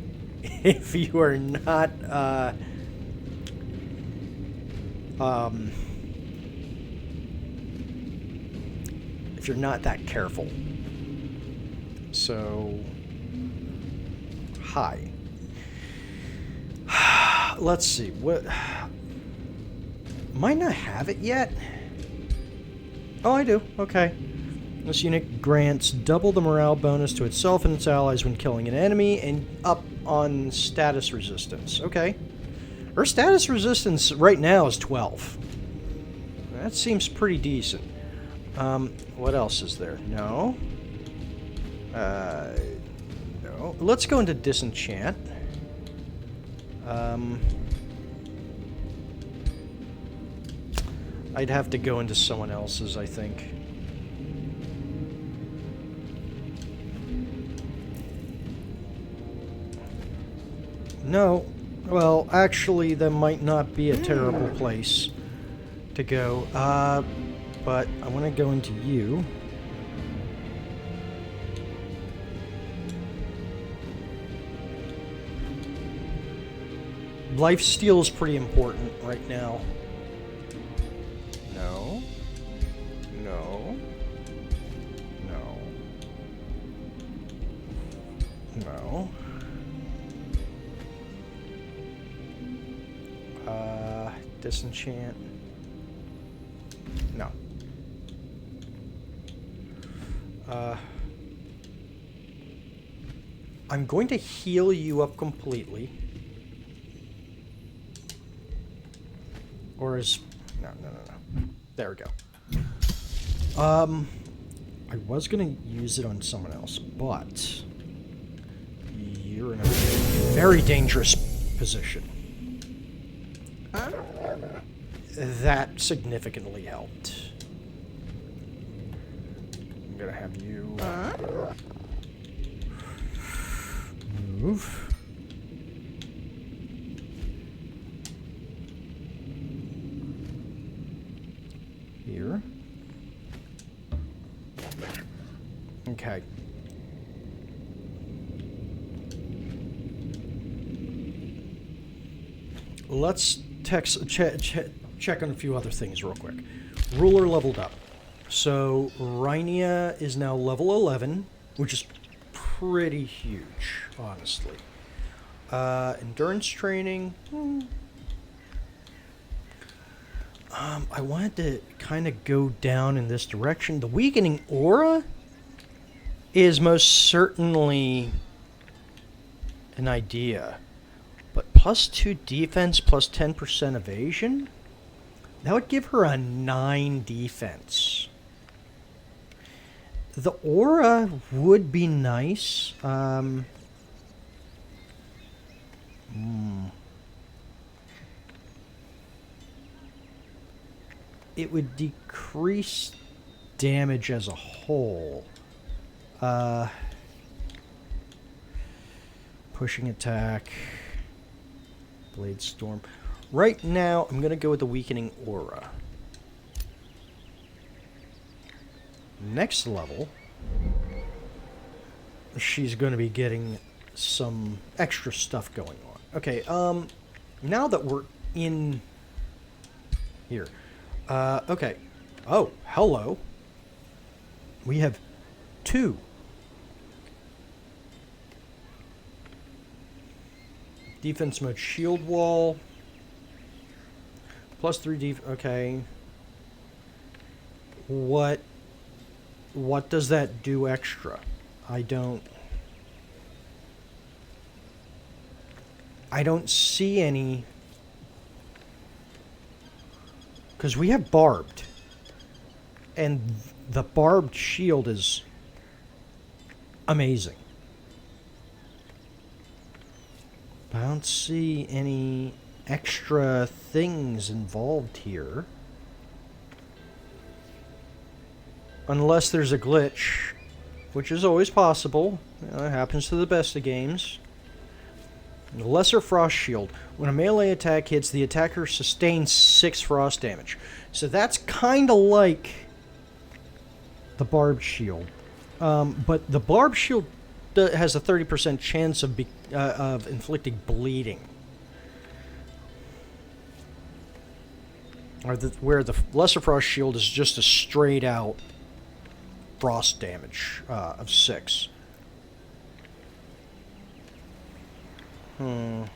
if you are not if you're not that careful. So, hi. Let's see, what... Might not have it yet? Oh, I do. Okay. This unit grants double the morale bonus to itself and its allies when killing an enemy, and up on status resistance. Okay. Her status resistance right now is 12. That seems pretty decent. What else is there? No. No. Let's go into disenchant. I'd have to go into someone else's, I think. No. Well, actually, that might not be a terrible place to go. But I want to go into you. Lifesteal is pretty important right now. No. No. No. No. Disenchant. No. I'm going to heal you up completely. Or is... No. There we go. I was going to use it on someone else, but... You're in a very dangerous position. That significantly helped. I'm gonna have you move. Here. Okay. Let's check on a few other things real quick. Ruler leveled up. So Rhynia is now level 11, which is pretty huge, honestly. Endurance training. I wanted to kind of go down in this direction. The weakening aura is most certainly an idea. But plus 2 defense, plus 10% evasion? That would give her a 9 defense. The aura would be nice. It would decrease damage as a whole. Pushing attack. Blade Storm. Right now, I'm going to go with the Weakening Aura. Next level, she's going to be getting some extra stuff going on. Okay, now that we're in here. Okay. Oh, hello. We have 2. Defense mode, shield wall. Plus 3 okay. What does that do extra? I don't see any. Because we have barbed. And the barbed shield is amazing. I don't see any extra things involved here. Unless there's a glitch, which is always possible. It happens to the best of games. Lesser Frost Shield. When a melee attack hits, the attacker sustains 6 frost damage. So that's kind of like the Barbed Shield. But the Barbed Shield has a 30% chance of inflicting bleeding. Where the Lesser Frost Shield is just a straight out frost damage of 6. And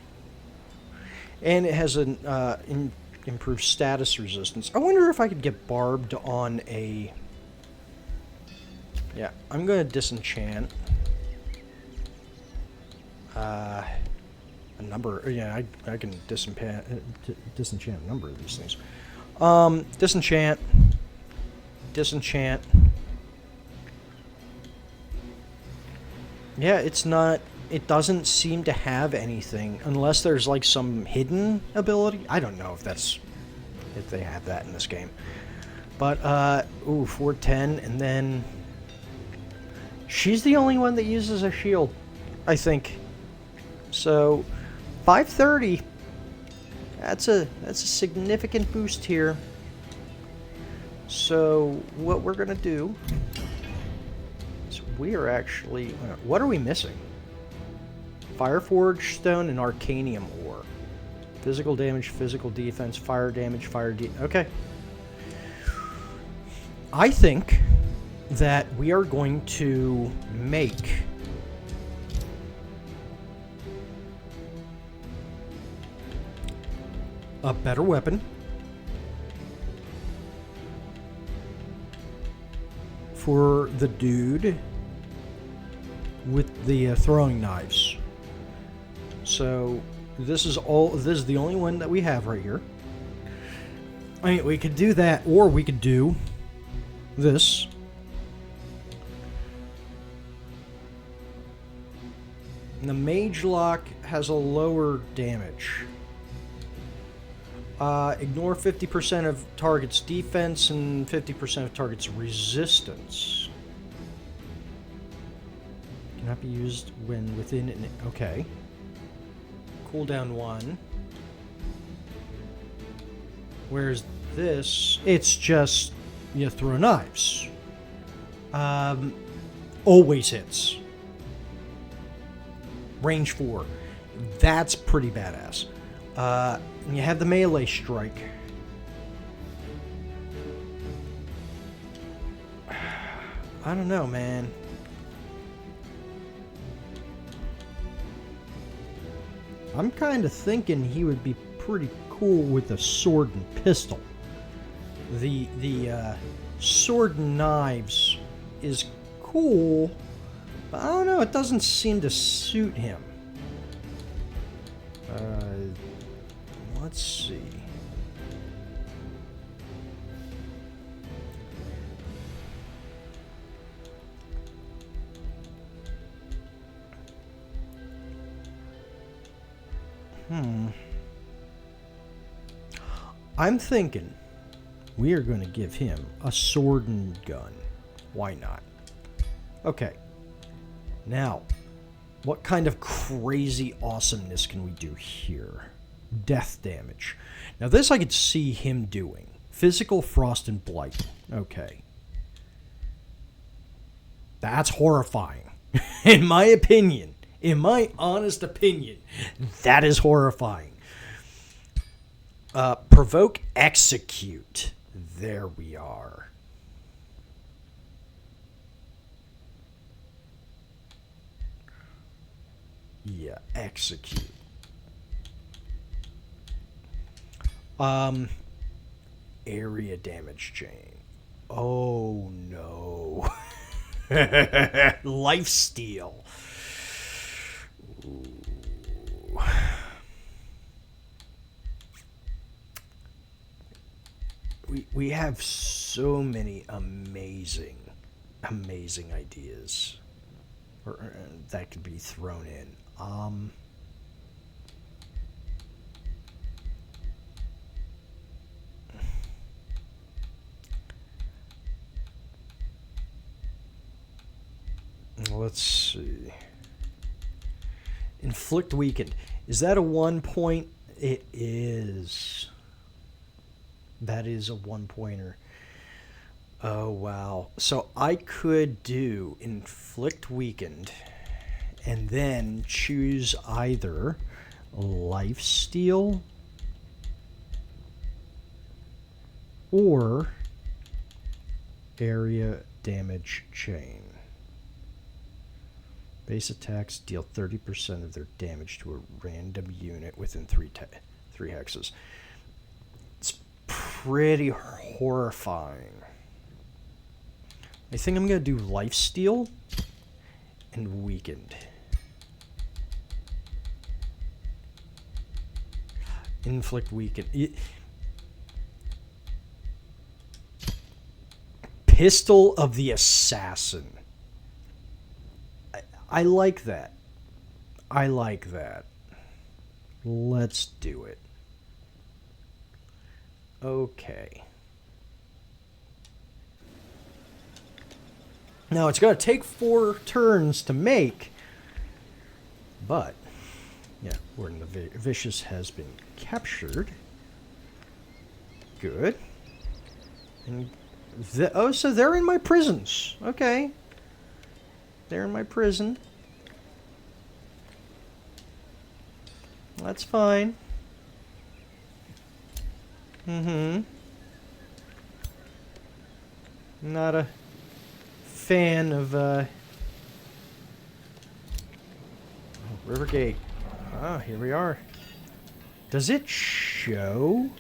it has an improved status resistance. I wonder if I could get barbed on a... Yeah, I'm going to disenchant. A number... Yeah, I can disenchant a number of these things. Disenchant. Disenchant. Yeah, it's not... It doesn't seem to have anything, unless there's like some hidden ability. I don't know if they have that in this game. But, 410, and then... She's the only one that uses a shield, I think. So, 530. That's a significant boost here. So what we're gonna do is we are actually, what are we missing? Fireforged stone and arcanium ore. Physical damage, physical defense, fire damage, okay. I think that we are going to make a better weapon for the dude with the throwing knives. So this is the only one that we have right here. I mean, we could do that, or we could do this. And the Mage Lock has a lower damage. Ignore 50% of target's defense and 50% of target's resistance. Cannot be used when within an... Okay. Cooldown 1. Whereas this, it's just you throw knives. Always hits. Range 4. That's pretty badass. And you have the melee strike. I don't know, man. I'm kind of thinking he would be pretty cool with a sword and pistol. The sword and knives is cool, but I don't know, it doesn't seem to suit him. Let's see. I'm thinking we are going to give him a sword and gun. Why not? Okay. Now, what kind of crazy awesomeness can we do here? Death damage. Now this I could see him doing. Physical frost and blight. Okay. That's horrifying. In my opinion. In my honest opinion. That is horrifying. Provoke execute. There we are. Yeah, execute. Area damage chain. Oh no. Lifesteal. Ooh. We have so many amazing ideas that could be thrown in. Let's see. Inflict weakened. Is that a 1 point? It is. That is a 1-pointer. Oh, wow. So I could do inflict weakened and then choose either lifesteal or area damage chain. Base attacks deal 30% of their damage to a random unit within 3 hexes. It's pretty horrifying. I think I'm going to do lifesteal and weakened. Inflict weakened. Pistol of the Assassin. I like that. I like that. Let's do it. Okay. Now, it's going to take 4 turns to make, but Yeah, Warden the Vicious has been captured. Good. And oh, so they're in my prisons. Okay. They're in my prison. That's fine. Mm-hmm. Not a fan of, Rivergate. Ah, here we are. Does it show?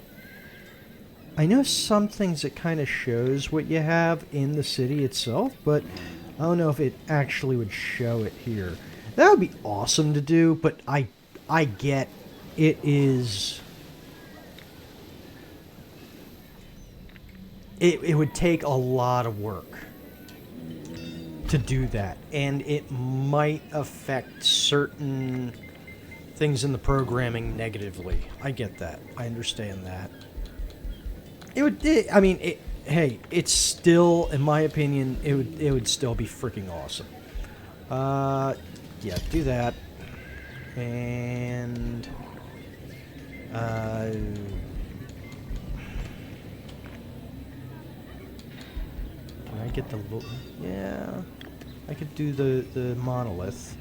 I know some things it kind of shows what you have in the city itself, but I don't know if it actually would show it here. That would be awesome to do, but I get it is... It would take a lot of work to do that, and it might affect certain things in the programming negatively. I get that. I understand that. It would. Hey, it's still, in my opinion, it would still be freaking awesome. Yeah, do that, and can I get the yeah? I could do the monolith.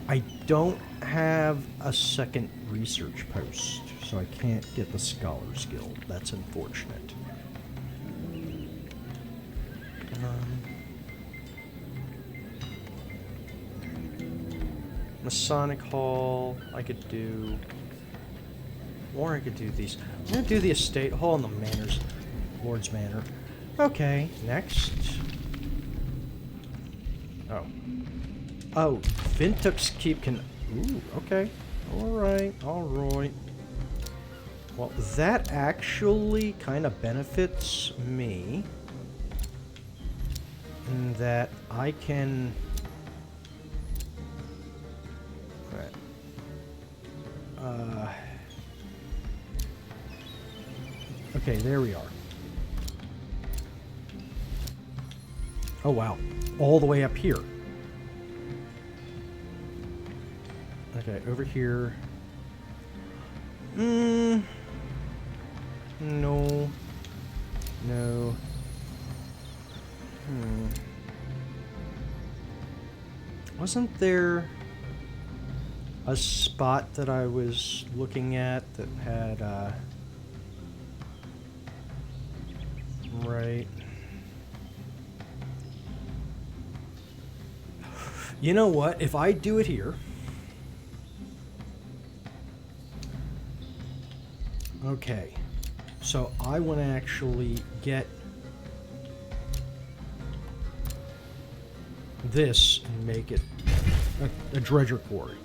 I don't have a second research post, so I can't get the Scholars Guild. That's unfortunate. Masonic Hall, I could do... Or I could do these. I'm going to do the Estate Hall and the Manors, Lord's Manor. Okay, next. Oh. Oh, Vintuk's Keep can... Ooh, okay. Alright, alright. Well, that actually kind of benefits me. In that I can... okay, there we are. Oh, wow. All the way up here. Okay, over here. No. No. Wasn't there a spot that I was looking at that had, right. You know what? If I do it here... Okay. So I want to actually get this and make it a dredger quarry.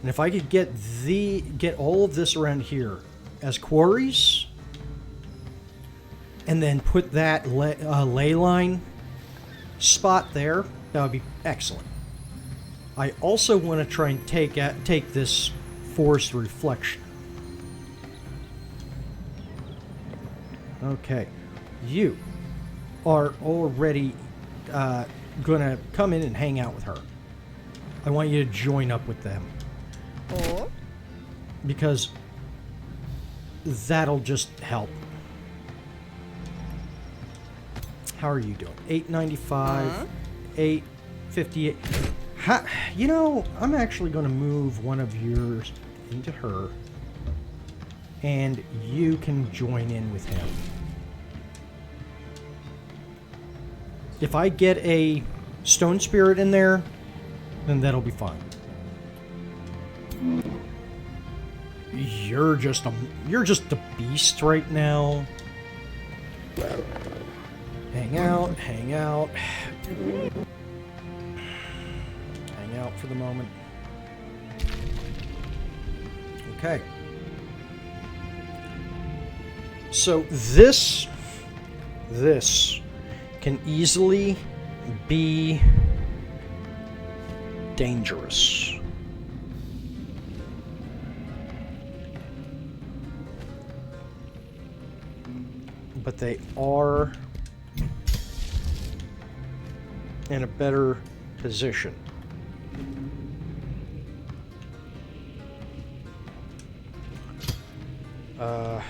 And if I could get all of this around here as quarries, and then put that ley line spot there, that would be excellent. I also want to try and take this forest reflection. Okay, you are already gonna come in and hang out with her. I want you to join up with them. Or? Because that'll just help. How are you doing? 895, 858. You know, I'm actually going to move one of yours into her, and you can join in with him. If I get a stone spirit in there, then that'll be fine. You're just a beast right now. Hang out, hang out. Hang out for the moment. Okay. So this can easily be dangerous. But they are in a better position. Yeah,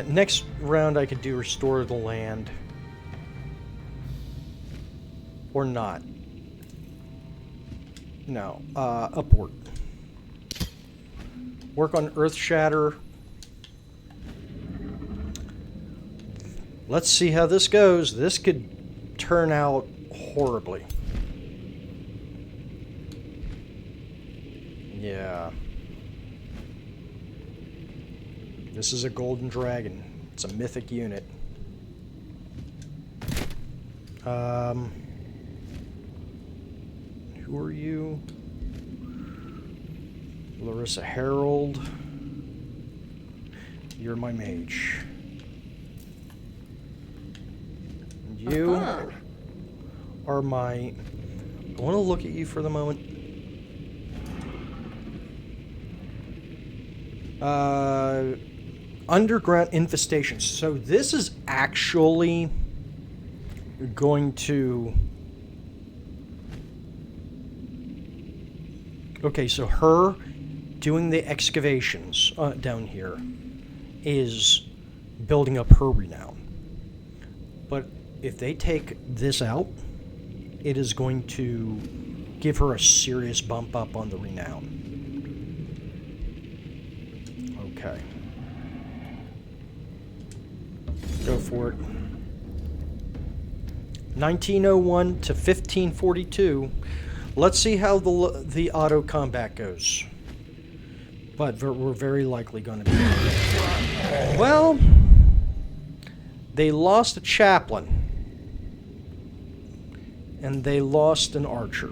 next round I could do restore the land. Or not. No, upward. Work on Earth Shatter. Let's see how this goes. This could turn out horribly. Yeah. This is a golden dragon. It's a mythic unit. Who are you? Larissa Harold. You're my mage. And you are my... I want to look at you for the moment. Underground infestations. So this is actually going to... Okay, so her doing the excavations down here is building up her renown. But if they take this out, it is going to give her a serious bump up on the renown. Okay. Go for it. 1901 to 1542. Let's see how the auto combat goes. But we're very likely going to be... Well, they lost a chaplain. And they lost an archer.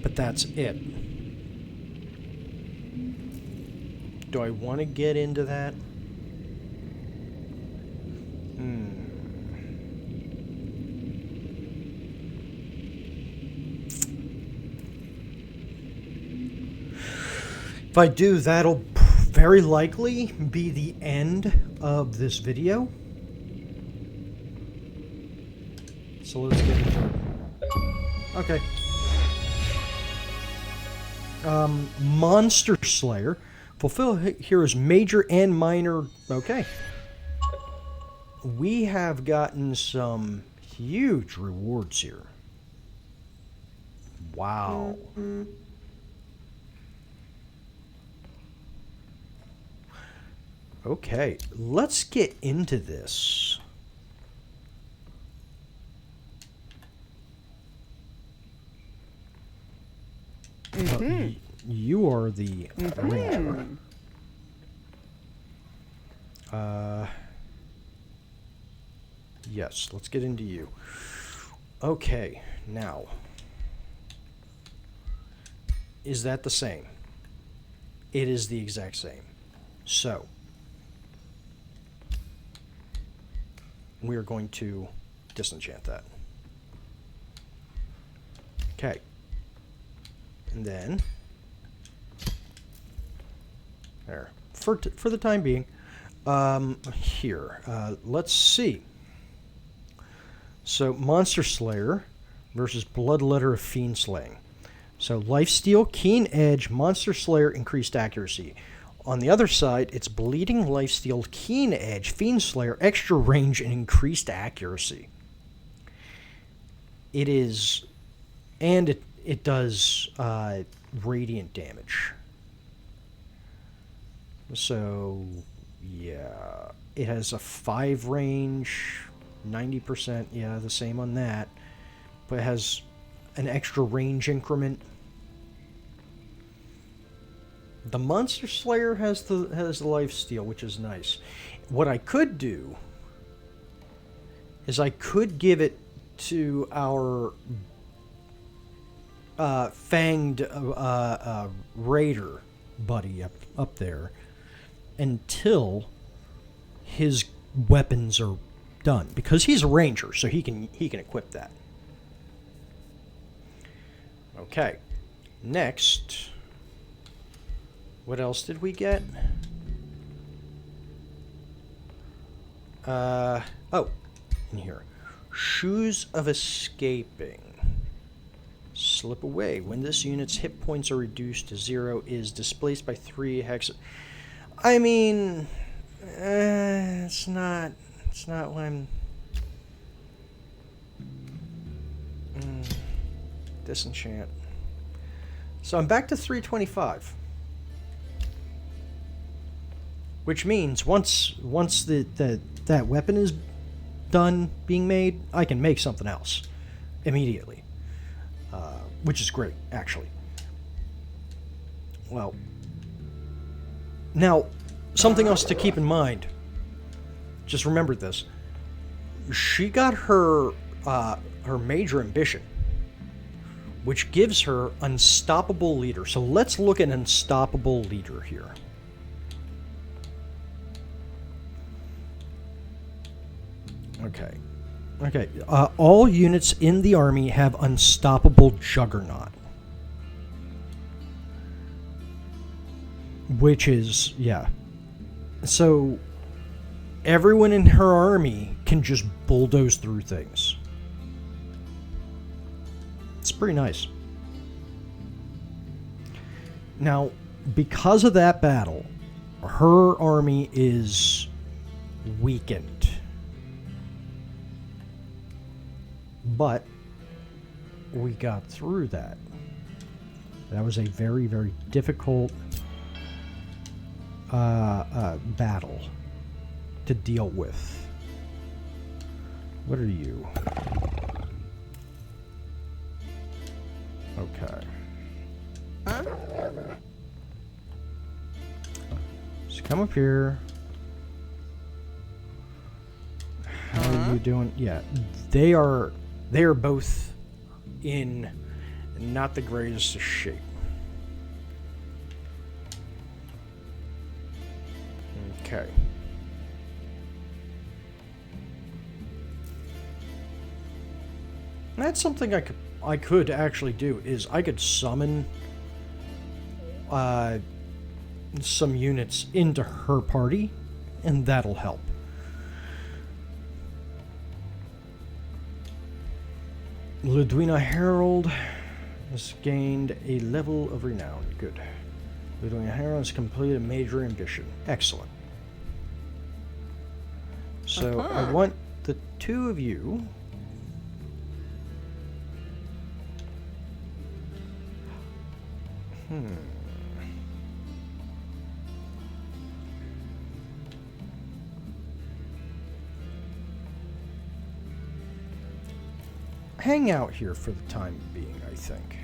But that's it. Do I want to get into that? If I do, that'll very likely be the end of this video. So let's get into it. Okay. Monster Slayer. Fulfill hero's major and minor... Okay. We have gotten some huge rewards here. Wow. Okay, let's get into this. You are the ranger. Yes, let's get into you. Okay, now. Is that the same? It is the exact same. So, we are going to disenchant that. Okay. And then, there. For the time being, here. Let's see. So, Monster Slayer versus Bloodletter of Fiend Slaying. So, Lifesteal, Keen Edge, Monster Slayer, increased accuracy. On the other side, it's Bleeding, Lifesteal, Keen Edge, Fiend Slayer, extra range, and increased accuracy. It is... And it does radiant damage. So, yeah. It has a 5 range, 90%, yeah, the same on that. But it has an extra range increment. The Monster Slayer has the lifesteal, which is nice. What I could do is I could give it to our fanged raider buddy up there until his weapons are done, because he's a ranger, so he can equip that. Okay, next. What else did we get? Oh, in here. Shoes of Escaping. Slip away. When this unit's hit points are reduced to 0, is displaced by 3 hex. I mean, it's not what I'm. Disenchant. So I'm back to 325. Which means once that weapon is done being made, I can make something else immediately. Which is great, actually. Well, now, something else to keep in mind. Just remember this. She got her major ambition, which gives her unstoppable leader. So let's look at unstoppable leader here. Okay. All units in the army have unstoppable juggernaut. Which is, yeah. So, everyone in her army can just bulldoze through things. It's pretty nice. Now, because of that battle, her army is weakened. But we got through that. That was a very, very difficult battle to deal with. What are you? Okay. Huh? Just come up here. How are you doing? Yeah, they are both in not the greatest of shape. Okay. That's something I could actually do, is I could summon some units into her party, and that'll help. Ludwina Herald has gained a level of renown. Good. Ludwina Herald has completed a major ambition. Excellent. So I want the two of you. Hang out here for the time being, I think.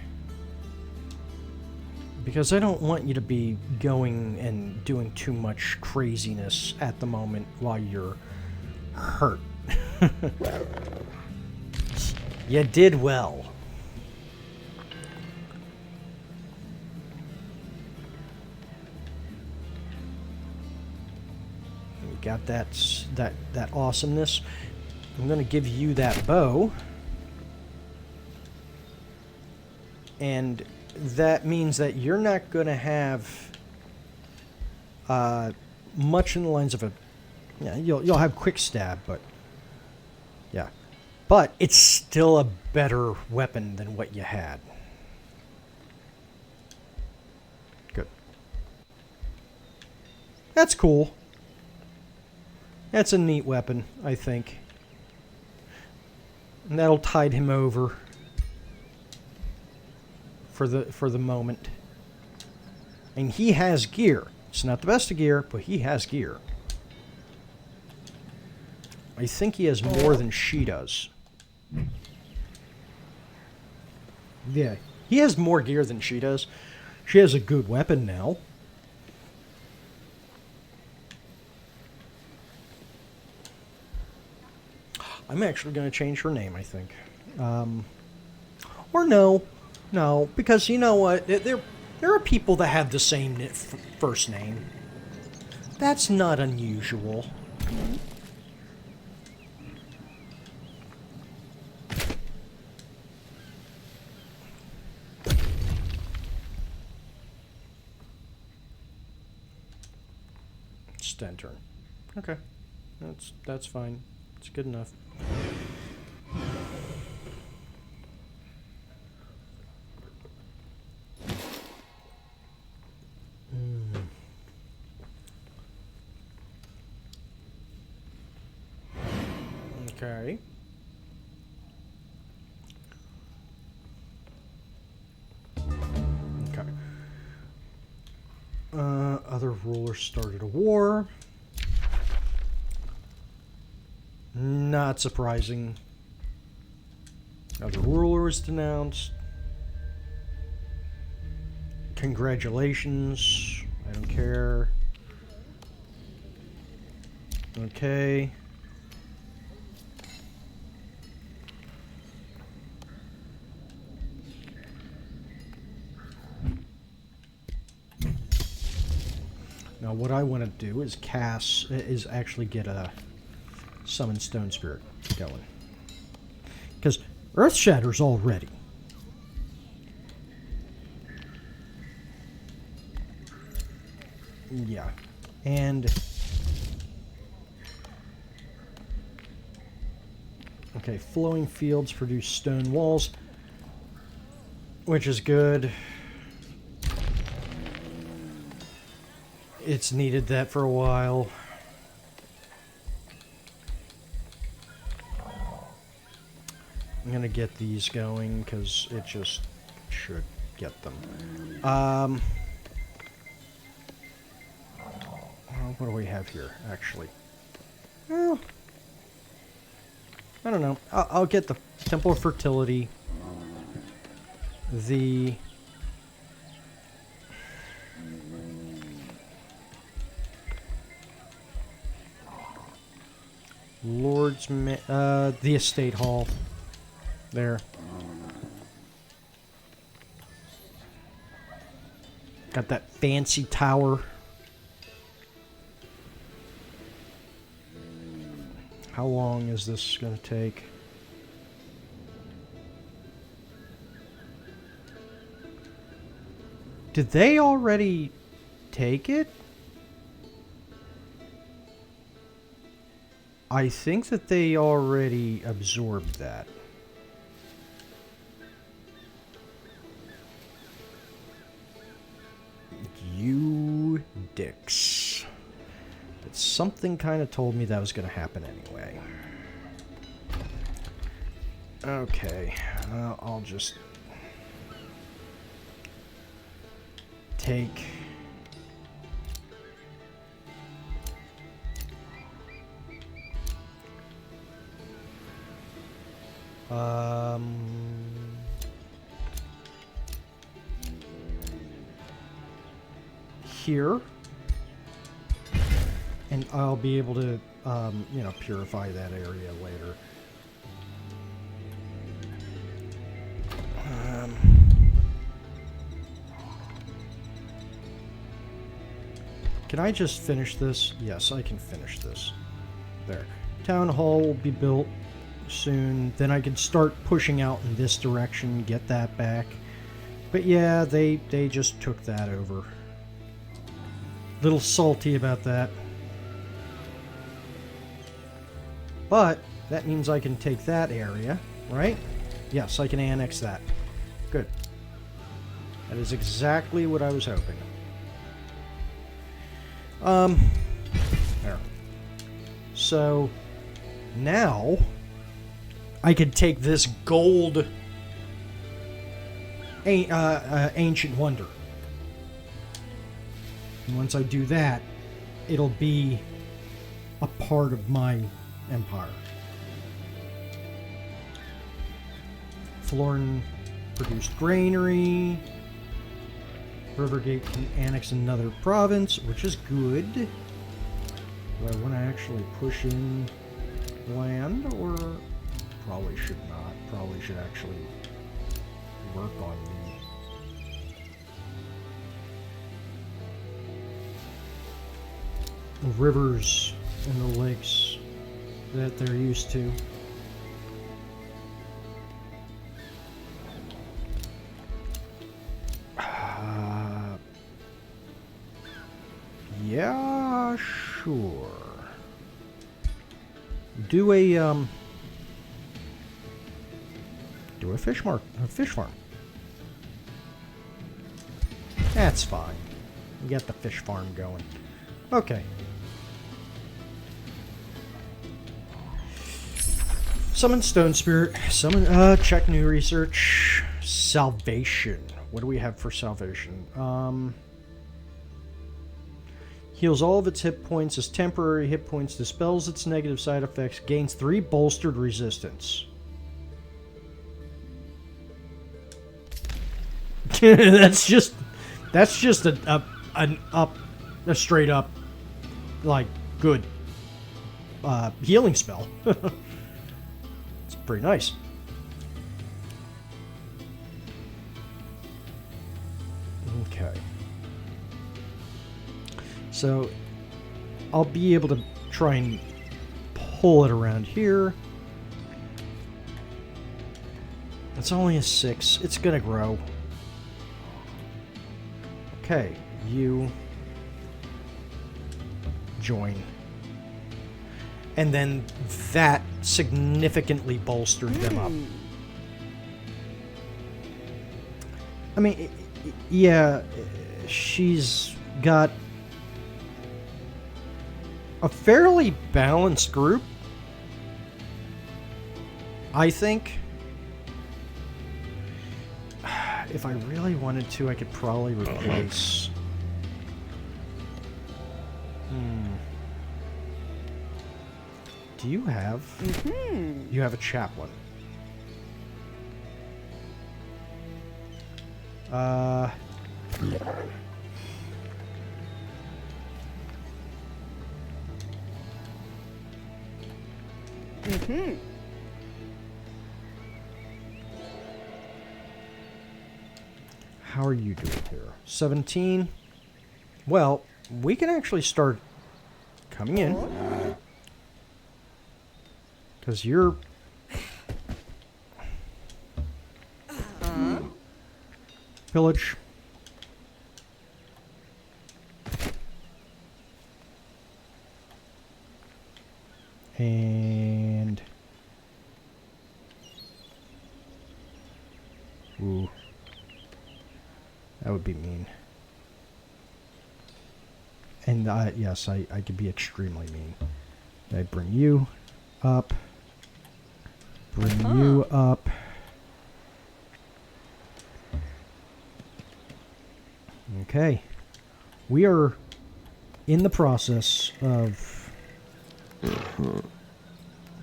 Because I don't want you to be going and doing too much craziness at the moment while you're hurt. You did well. You got that awesomeness. I'm going to give you that bow. And that means that you're not going to have much in the lines of a... Yeah, you'll have quick stab, but... Yeah. But it's still a better weapon than what you had. Good. That's cool. That's a neat weapon, I think. And that'll tide him over for the moment. And he has gear. It's not the best of gear, but he has gear. I think he has more than she does. Yeah, he has more gear than she does. She has a good weapon now. I'm actually going to change her name, I think. Or no, because you know what? There are people that have the same first name. That's not unusual. It's end turn. Okay, that's fine. It's good enough. Okay. Okay. Other rulers started a war. Not surprising. Other ruler was denounced. Congratulations. I don't care. Okay. Now what I want to do is actually get a summon stone spirit going. Because Earth Shatter's all ready. Yeah. And okay, flowing fields produce stone walls, which is good. It's needed that for a while. I'm gonna get these going because it just should get them. What do we have here, actually? Well, I don't know. I'll get the Temple of Fertility. The the Estate Hall. There. Got that fancy tower. How long is this going to take? Did they already take it? I think that they already absorbed that. You dicks. But something kind of told me that was going to happen anyway. Okay, I'll just take here, and I'll be able to, you know, purify that area later. Can I just finish this? Yes, I can finish this. There. Town Hall will be built soon. Then I can start pushing out in this direction, get that back. But yeah, they just took that over. Little salty about that. But that means I can take that area, right? Yes, I can annex that. Good. That is exactly what I was hoping. There. So now I could take this gold ancient wonder. And once I do that, it'll be a part of my empire. Florin produced granary. Rivergate can annex another province, which is good. Do I want to actually push in land, or probably should not? Probably should actually work on the rivers and the lakes that they're used to. Yeah, sure. Do a fish farm. That's fine. Get the fish farm going. Okay. Summon Stone Spirit. Summon, check new research. Salvation. What do we have for salvation? Heals all of its hit points as temporary hit points, dispels its negative side effects, gains 3 bolstered resistance. that's just a straight up, like, good healing spell. It's pretty nice. Okay. So, I'll be able to try and pull it around here. It's only a 6. It's gonna grow. Okay, you join. And then that significantly bolstered them up. I mean, yeah, she's got a fairly balanced group, I think. If I really wanted to, I could probably replace... Do you have... You have a chaplain. How are you doing here? 17. Well, we can actually start coming in. Because you're... Village. And... Ooh. That would be mean. And yes, I could be extremely mean. I bring you up. Bring you up. Okay. We are in the process of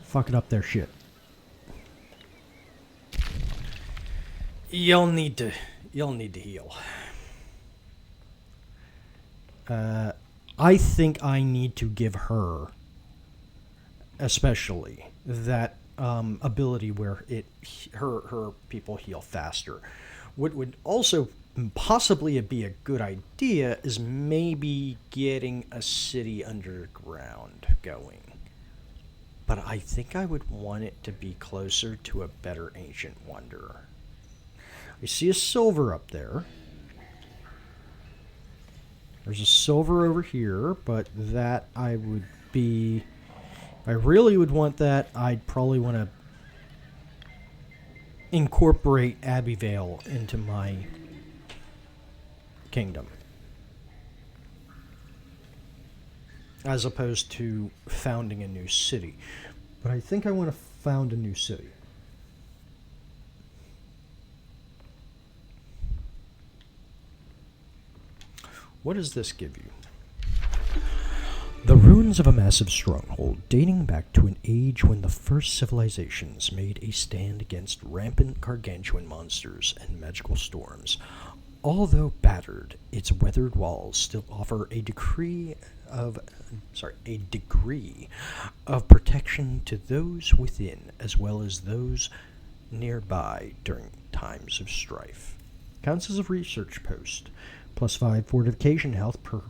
fucking up their shit. You'll need to heal. I think I need to give her, especially, that ability where her people heal faster. What would also possibly be a good idea is maybe getting a city underground going. But I think I would want it to be closer to a better ancient wonder. I see a silver up there. There's a silver over here, but that I would be... If I really would want that, I'd probably want to incorporate Abbeyvale into my kingdom, as opposed to founding a new city. But I think I want to found a new city. What does this give you? The ruins of a massive stronghold dating back to an age when the first civilizations made a stand against rampant gargantuan monsters and magical storms. Although battered, its weathered walls still offer a degree of protection to those within as well as those nearby during times of strife. Counts as a research post. +5 fortification health per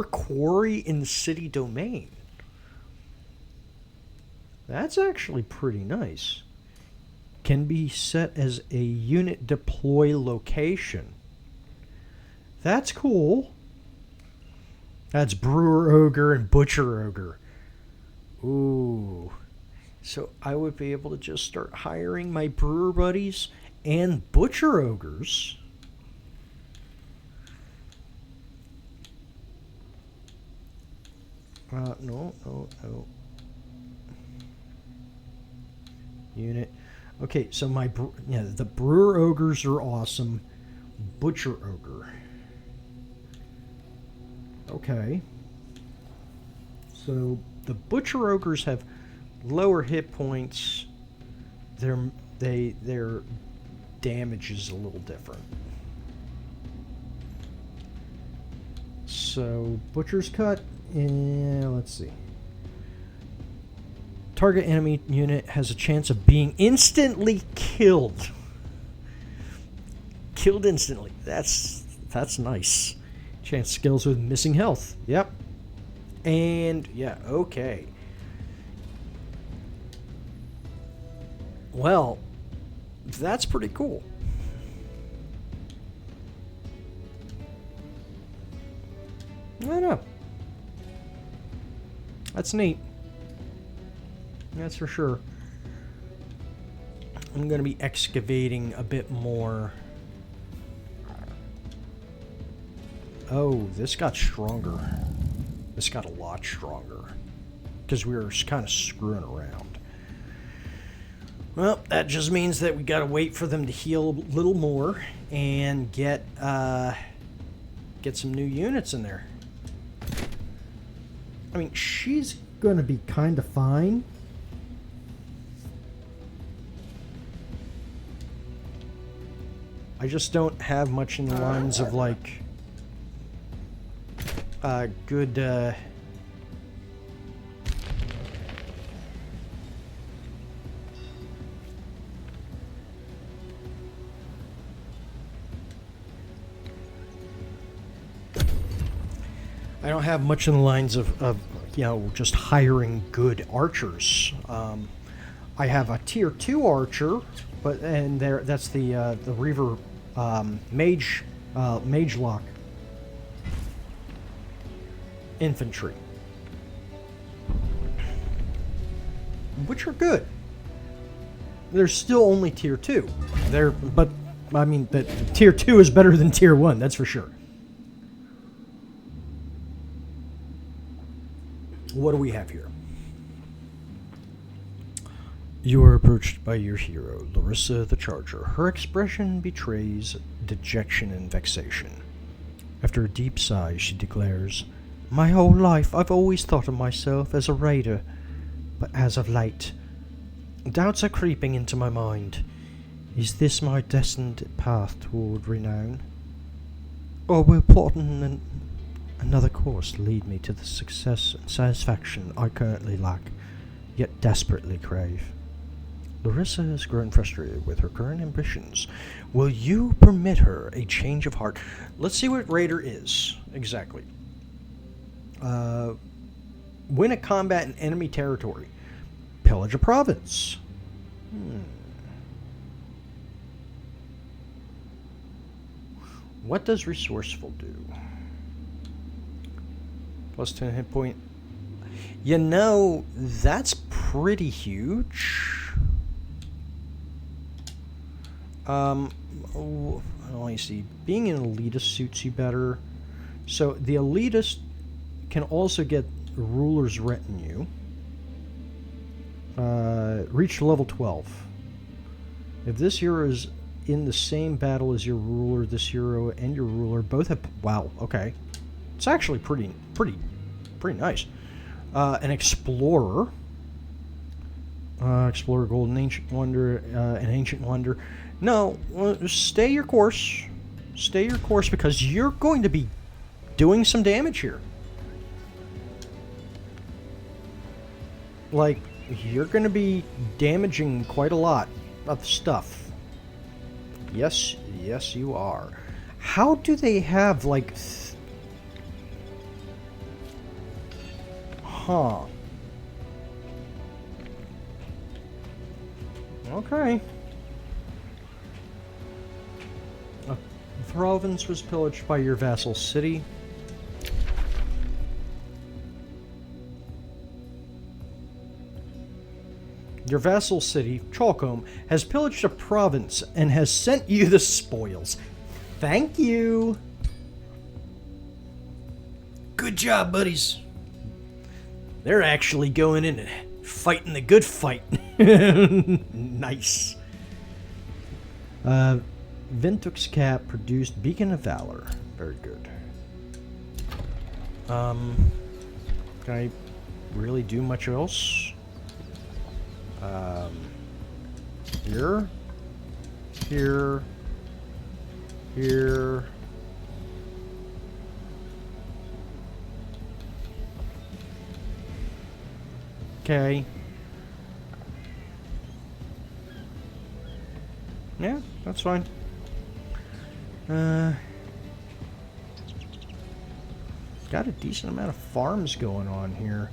quarry in the city domain. That's actually pretty nice. Can be set as a unit deploy location. That's cool. That's Brewer Ogre and Butcher Ogre. Ooh. So I would be able to just start hiring my brewer buddies and Butcher Ogres. No. unit. Okay, so the brewer ogres are awesome. Butcher ogre. Okay. So the butcher ogres have lower hit points. Their damage is a little different. So butcher's cut. Let's see. Target enemy unit has a chance of being instantly killed. Killed instantly. That's nice. Chance skills with missing health. Yep. And yeah, okay. Well, that's pretty cool. I don't know. That's neat. That's for sure. I'm going to be excavating a bit more. Oh, this got stronger. This got a lot stronger. Because we were kind of screwing around. Well, that just means that we got to wait for them to heal a little more and get some new units in there. I mean, she's going to be kind of fine. I just don't have much in the lines of, like, good, I don't have much in the lines of you know, just hiring good archers. I have a tier 2 archer, but that's the Reaver mage lock infantry, which are good. They're still only tier 2. But I mean that tier 2 is better than tier 1. That's for sure. What do we have here? You are approached by your hero, Larissa the Charger. Her expression betrays dejection and vexation. After a deep sigh, she declares, "My whole life I've always thought of myself as a raider, but as of late, doubts are creeping into my mind. Is this my destined path toward renown? Or will plotting another course lead me to the success and satisfaction I currently lack, yet desperately crave? Larissa has grown frustrated with her current ambitions. Will you permit her a change of heart?" Let's see what Raider is, exactly. Win a combat in enemy territory. Pillage a province. What does resourceful do? Plus 10 hit point. You know, that's pretty huge. Let me see. Being an elitist suits you better. So the elitist can also get ruler's retinue. Reach level 12. If this hero is in the same battle as your ruler, this hero and your ruler both have... Wow, okay. It's actually pretty nice. An explorer. Explorer, golden ancient wonder, an ancient wonder. No, stay your course. Stay your course because you're going to be doing some damage here. Like, you're going to be damaging quite a lot of stuff. Yes, you are. How do they have, like... Huh. Okay. A province was pillaged by your vassal city. Your vassal city, Chalcombe, has pillaged a province and has sent you the spoils. Thank you. Good job, buddies. They're actually going in and Fighting the good fight. Nice. Vintux Cap produced Beacon of Valor. Very good. Can I really do much else? Here. Here. Here. Okay. Yeah, that's fine. Got a decent amount of farms going on here.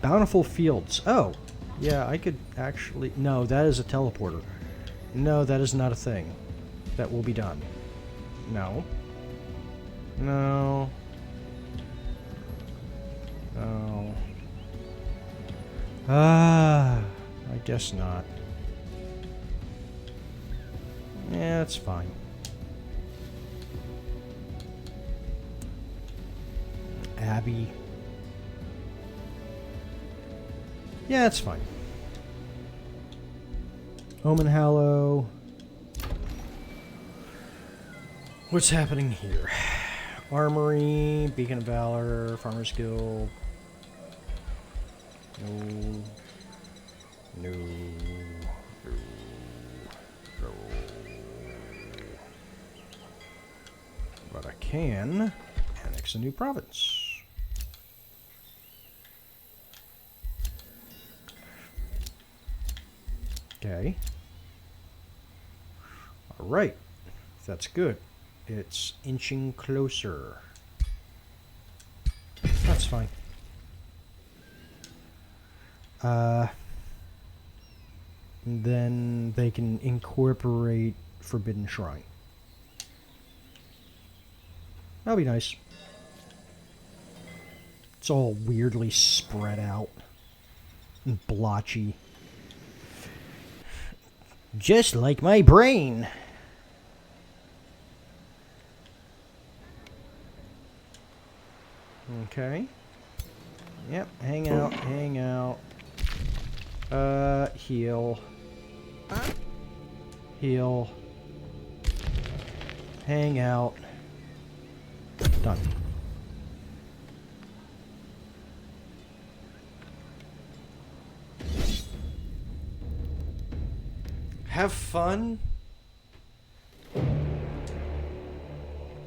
Bountiful Fields. Oh, yeah, I could actually... No, that is a teleporter. No, that is not a thing. That will be done. No. No. No. I guess not. Yeah, that's fine. Abby. Yeah, that's fine. Omen Hallow. What's happening here? Armory, Beacon of Valor, Farmer's Guild. No. No. No. No. But I can annex a new province. Okay. Alright. That's good. It's inching closer. That's fine. Then they can incorporate Forbidden Shrine. That'll be nice. It's all weirdly spread out and blotchy. Just like my brain. Okay. Yep, hang out, hang out. Heal. Heal. Hang out. Done. Have fun?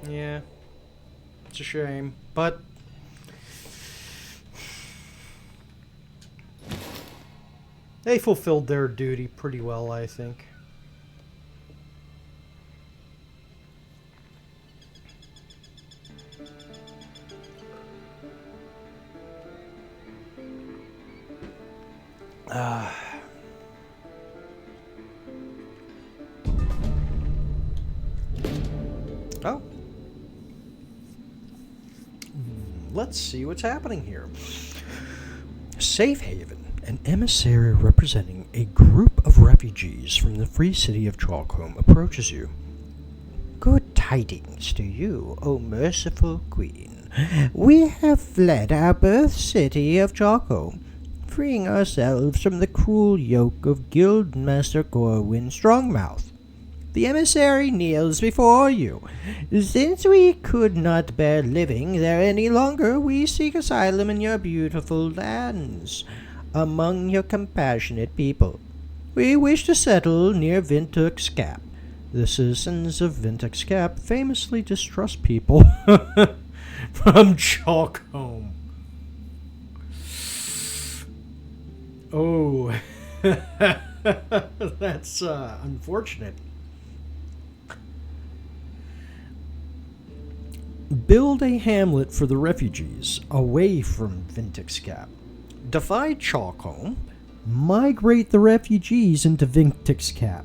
Yeah. It's a shame, but they fulfilled their duty pretty well, I think. Oh. Let's see what's happening here. Safe Haven, an emissary representing a group of refugees from the free city of Chalkholm, approaches you. Good tidings to you, O merciful queen. We have fled our birth city of Chalkholm, freeing ourselves from the cruel yoke of Guildmaster Gorwyn Strongmouth. The emissary kneels before you. Since we could not bear living there any longer, we seek asylum in your beautiful lands, among your compassionate people. We wish to settle near Vintux Cap. The citizens of Vintux Cap famously distrust people from Chalkholm. Oh, that's unfortunate. Build a hamlet for the refugees away from Vintix Cap. Defy Chalkholm. Migrate the refugees into Vintix Cap,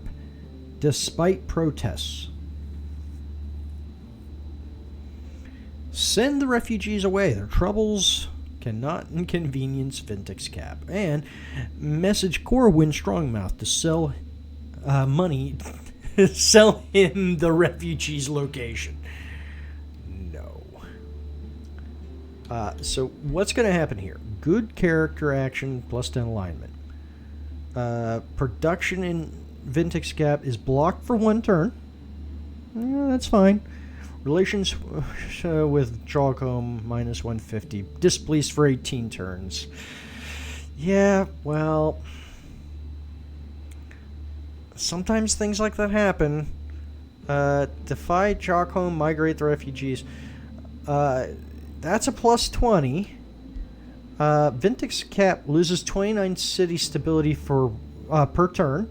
despite protests. Send the refugees away. Their troubles cannot inconvenience Vintix Cap. And message Gorwyn Strongmouth to sell money, sell him the refugees' location. No. So what's going to happen here? Good character action plus 10 alignment. Production in Vintix Cap is blocked for 1 turn. That's fine. Relations with Chalcombe minus 150. Displeased for 18 turns. Yeah, well, sometimes things like that happen. Defy Chalcombe, migrate the refugees. That's a plus 20. Vintix Cap loses 29 city stability for per turn.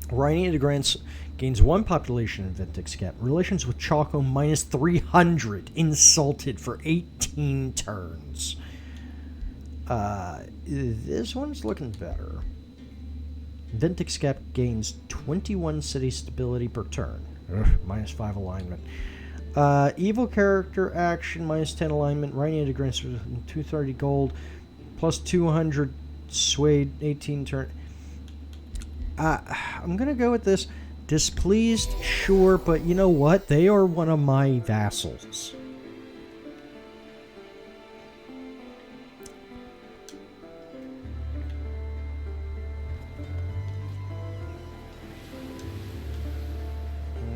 Rhynia grants gains 1 population in Vintix Cap. Relations with Chalcombe minus 300. Insulted for 18 turns. This one's looking better. Vintix Cap gains 21 city stability per turn. Minus 5 alignment. Evil character action minus 10 alignment. Rhynia grants 230 gold. Plus 200 swayed 18 turn. I'm going to go with this. Displeased, sure, but you know what? They are one of my vassals.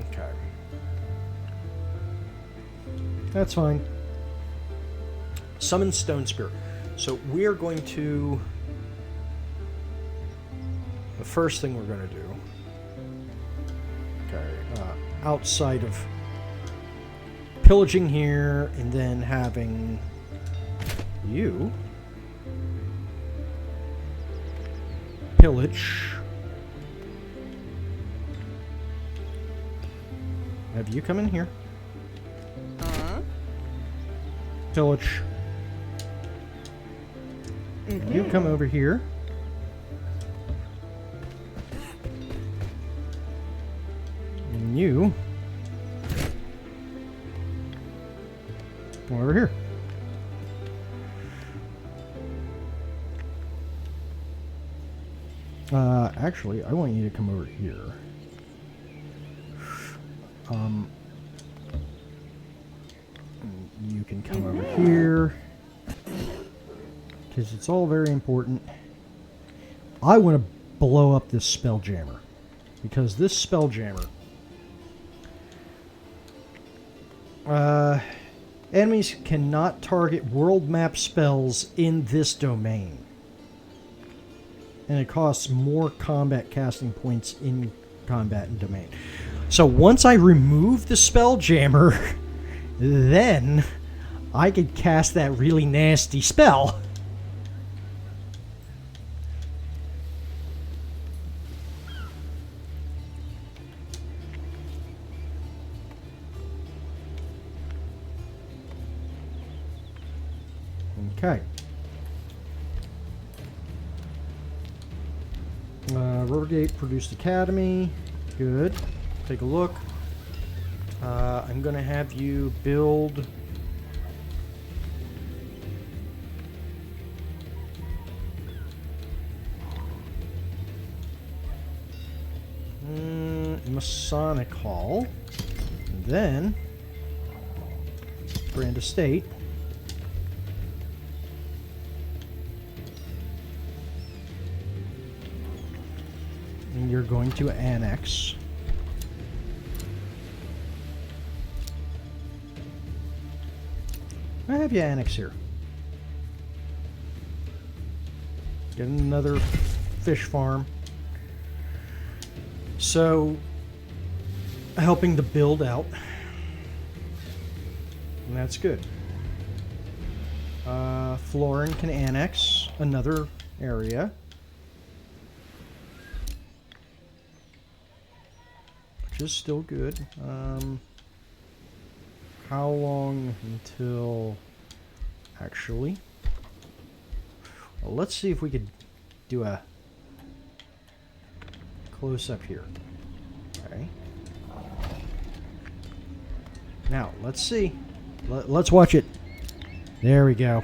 Okay. That's fine. Summon Stone Spear. So we are going to... The first thing we're going to do... Okay, outside of pillaging here and then having you pillage. Have you come in here? Pillage. You come over here. And you come over here. Actually, I want you to come over here. You can come over here. Because it's all very important. I want to blow up this Spelljammer. Because this Spelljammer... enemies cannot target world map spells in this domain. And it costs more combat casting points in combat and domain. So once I remove the Spelljammer, then I could cast that really nasty spell. Okay. Rivergate produced Academy. Good. Take a look. I'm going to have you build... Masonic Hall. And then... Grand Estate. And you're going to annex. I have you annex here. Get another fish farm. So, helping to build out. And that's good. Florin can annex another area. Which is still good. How long until... Actually... Well, let's see if we could do a close-up here. Okay. Now, let's see. Let's watch it. There we go.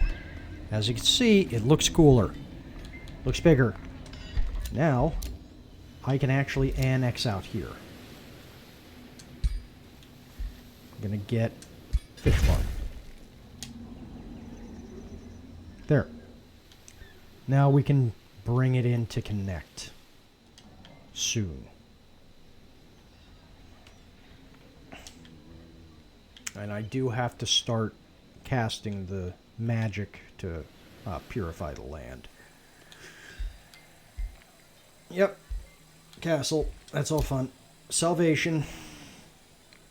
As you can see, it looks cooler. Looks bigger. Now, I can actually annex out here. I'm gonna get fish farm. There. Now we can bring it in to connect. Soon. And I do have to start casting the magic to purify the land. Yep. Castle. That's all fun. Salvation.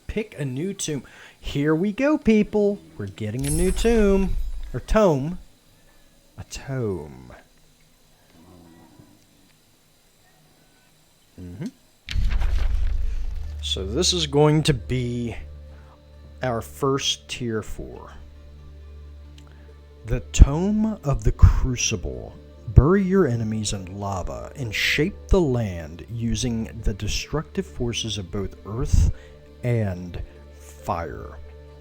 Pick a new tomb. Here we go, people. We're getting a new tomb. Or tome. A tome. So this is going to be our first tier 4. The Tome of the Crucible. Bury your enemies in lava and shape the land using the destructive forces of both earth and fire.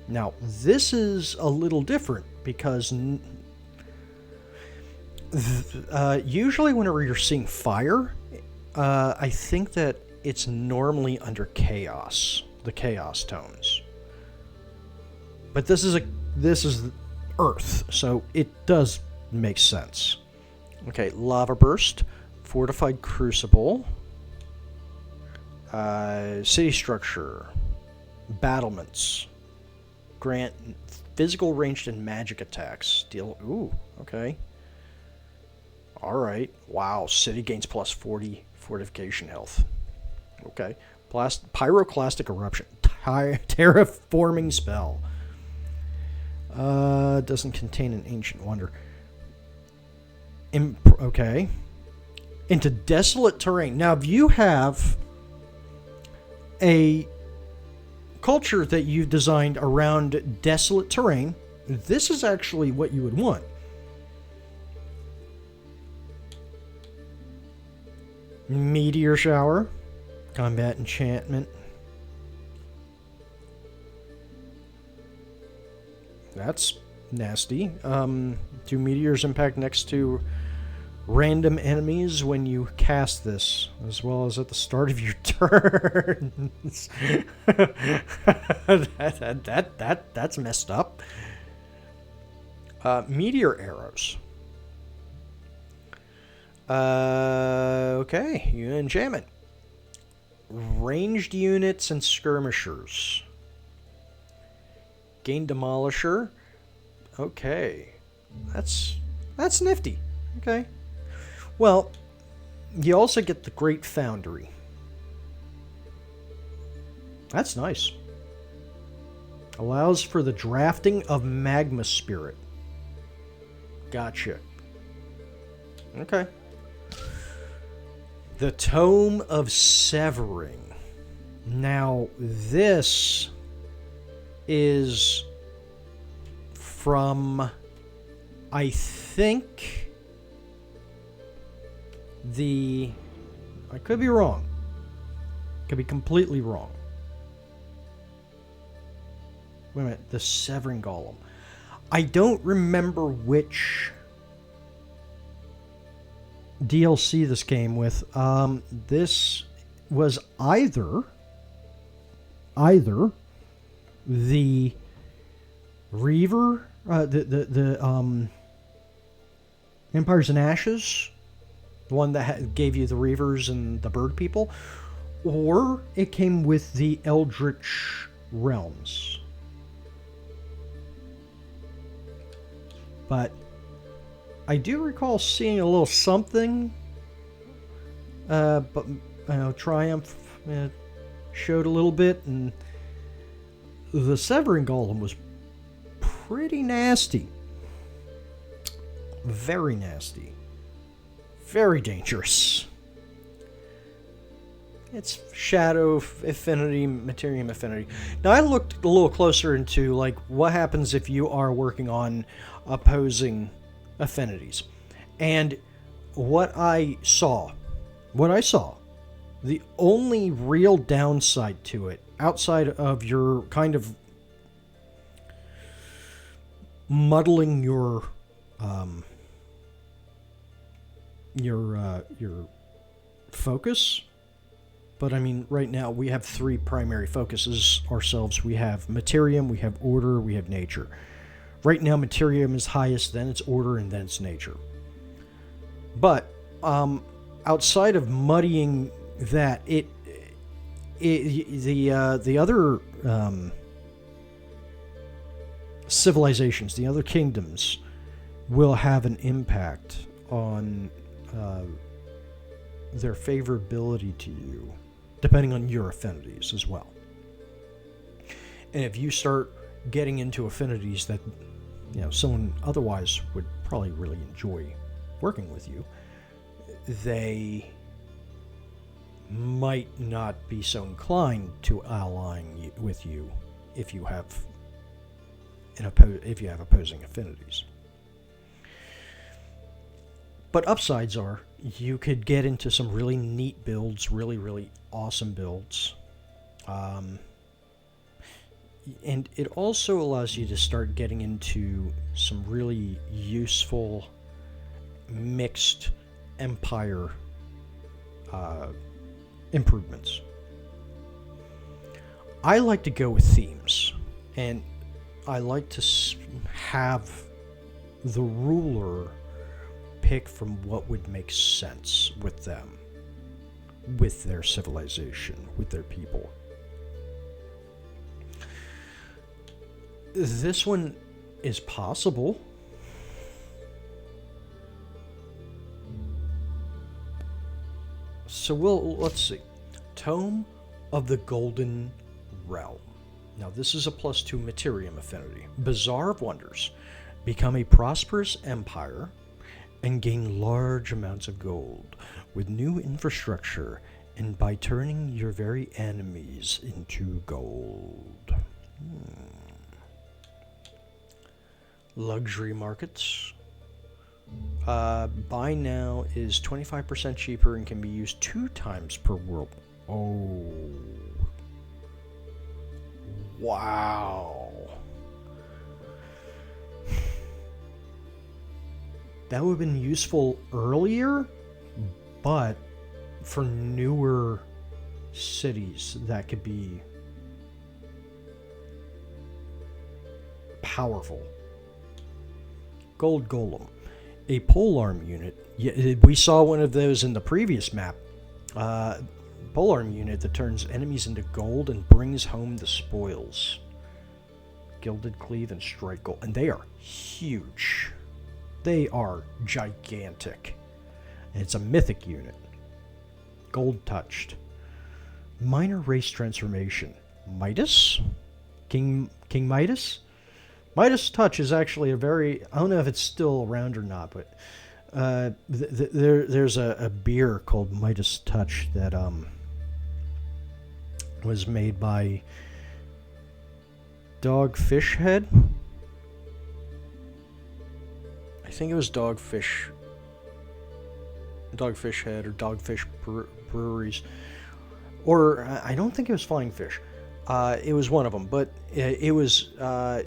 Now, this is a little different because usually whenever you're seeing fire, I think that it's normally under chaos, the chaos tones. But this is earth, so it does make sense. Okay, lava burst, fortified crucible, city structure, battlements, grant physical ranged and magic attacks. Deal. Ooh, okay. All right. Wow, city gains plus 40 fortification health. Okay. Pyroclastic eruption, terraforming spell. Doesn't contain an ancient wonder. Okay. Into desolate terrain. Now, if you have a culture that you've designed around desolate terrain, this is actually what you would want. Meteor shower. Combat enchantment. That's nasty. Do meteors impact next to random enemies when you cast this, as well as at the start of your turns? That's messed up. Meteor arrows. Okay, enchantment. Ranged units and skirmishers. Gain demolisher. Okay, that's nifty. Okay. Well, you also get the Great Foundry. That's nice. Allows for the drafting of magma spirit. Gotcha. Okay. The Tome of Severing. Now, this is from, I think, I could be wrong. Could be completely wrong. Wait a minute, the Severing Golem. I don't remember which DLC this came with. This was either the Reaver, the Empires and Ashes, the one that gave you the Reavers and the Bird People, or it came with the Eldritch Realms. But I do recall seeing a little something. But Triumph showed a little bit, and the Severing Golem was pretty nasty. Very nasty. Very dangerous. It's Shadow Affinity, Materium Affinity. Now, I looked a little closer into, like, what happens if you are working on opposing affinities. And what I saw, the only real downside to it, outside of your kind of muddling your focus. But I mean, right now we have 3 primary focuses ourselves. We have Materium, we have Order, we have Nature. Right now, materium is highest, then it's order, and then it's nature. But outside of muddying that, the other civilizations, the other kingdoms, will have an impact on their favorability to you, depending on your affinities as well. And if you start getting into affinities that someone otherwise would probably really enjoy working with you, they might not be so inclined to allying with you if you have opposing affinities. But upsides are you could get into some really neat builds, really, really awesome builds. And it also allows you to start getting into some really useful mixed empire improvements. I like to go with themes, and I like to have the ruler pick from what would make sense with them, with their civilization, with their people. This one is possible. So let's see. Tome of the Golden Realm. Now this is a +2 materium affinity. Bazaar of Wonders. Become a prosperous empire and gain large amounts of gold with new infrastructure and by turning your very enemies into gold. Luxury markets. Buy now is 25% cheaper and can be used 2 times per world. Oh. Wow. That would have been useful earlier, but for newer cities, that could be powerful. Gold Golem. A polearm unit. Yeah, we saw one of those in the previous map. Polearm unit that turns enemies into gold and brings home the spoils. Gilded Cleave and Strike Gold. And they are huge. They are gigantic. And it's a mythic unit. Gold Touched. Minor race transformation. Midas? King Midas? Midas Touch is actually a very... I don't know if it's still around or not, but there's a beer called Midas Touch that was made by Dogfish Head. I think it was Dogfish Head or Dogfish Breweries. Or I don't think it was Flying Fish. It was one of them, but it was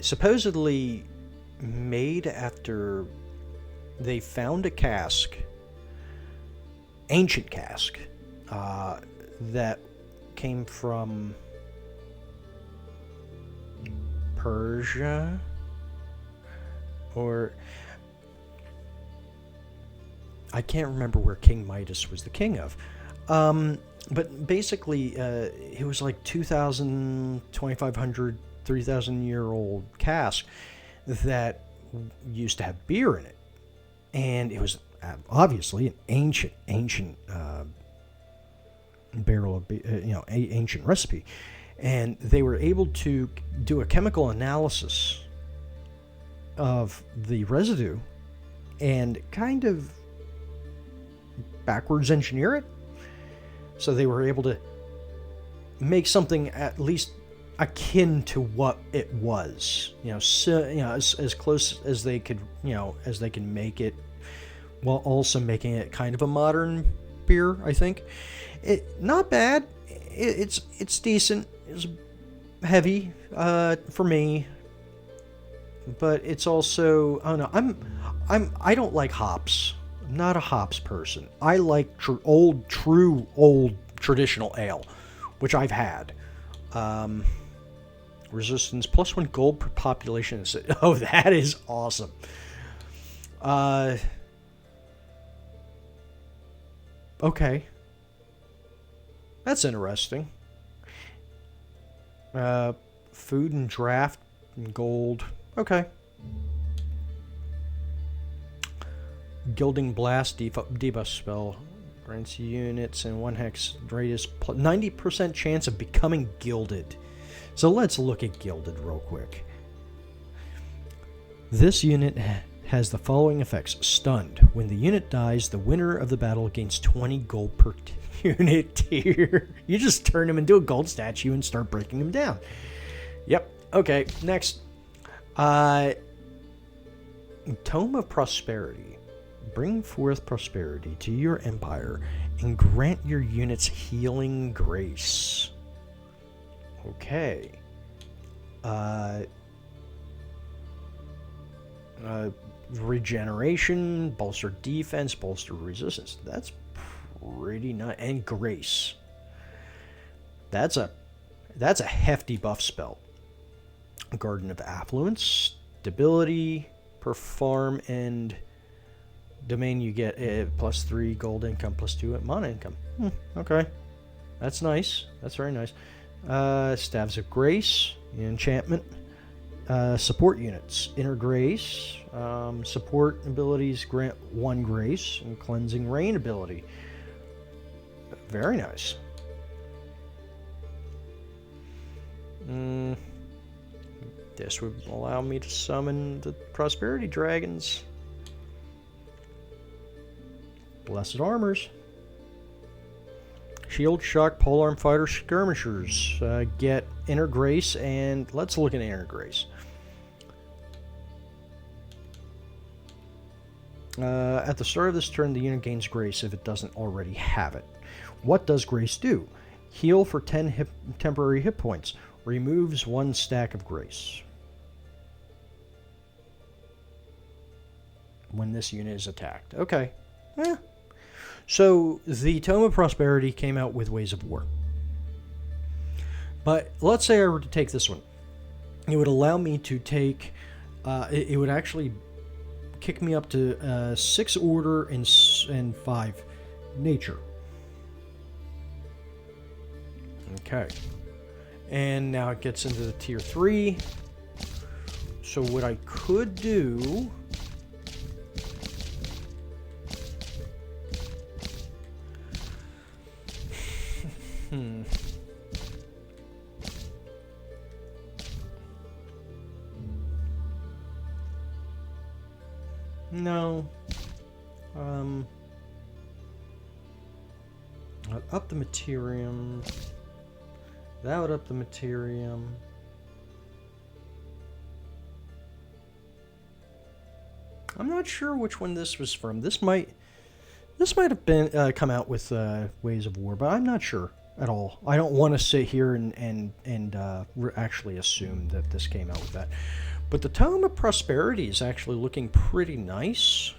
supposedly made after they found a cask, ancient cask, that came from Persia, or I can't remember where King Midas was the king of. But basically, it was like 2,000, 2,500, 3,000-year-old cask that used to have beer in it. And it was obviously an ancient barrel of ancient recipe. And they were able to do a chemical analysis of the residue and kind of backwards engineer it. So they were able to make something at least akin to what it was, as close as they could, as they can make it, while also making it kind of a modern beer. I think not bad. It's decent. It's heavy for me, but it's also, I don't know. I don't like hops. I'm not a hops person. I like true old traditional ale, which I've had. resistance, +1 gold per population. Oh, that is awesome. Okay. That's interesting. Food and draft and gold. Okay. Gilding Blast debuff spell. Grants units and 1 hex radius 90% chance of becoming gilded. So let's look at gilded real quick. This unit has the following effects. Stunned. When the unit dies, the winner of the battle gains 20 gold per unit tier. You just turn him into a gold statue and start breaking him down. Yep. Okay, next. Tome of Prosperity. Bring forth prosperity to your empire and grant your units healing grace. Okay. Regeneration, bolster defense, bolster resistance. That's pretty nice. And grace. That's a hefty buff spell. Garden of Affluence, stability per farm and domain. You get +3 gold income, +2 mana income. Okay, that's nice. That's very nice. Staves of Grace, enchantment. Support units, Inner Grace. Support abilities grant 1 grace, and Cleansing Rain ability. Very nice. This would allow me to summon the Prosperity Dragons. Blessed Armors. Shield, Shock, Polearm Fighter, Skirmishers. Get Inner Grace, and let's look at Inner Grace. At the start of this turn, the unit gains Grace if it doesn't already have it. What does Grace do? Heal for 10 temporary hit points. Removes 1 stack of Grace when this unit is attacked. Okay. So the Tome of Prosperity came out with Ways of War. But let's say I were to take this one. It would allow me to take... it would actually kick me up to 6 Order and 5 Nature. Okay. And now it gets into the tier 3. So what I could do... No. I'll up the Materium. That would up the Materium. I'm not sure which one this was from. This might have been come out with Ways of War, but I'm not sure at all. I don't want to sit here and actually assume that this came out with that. But the Tome of Prosperity is actually looking pretty nice.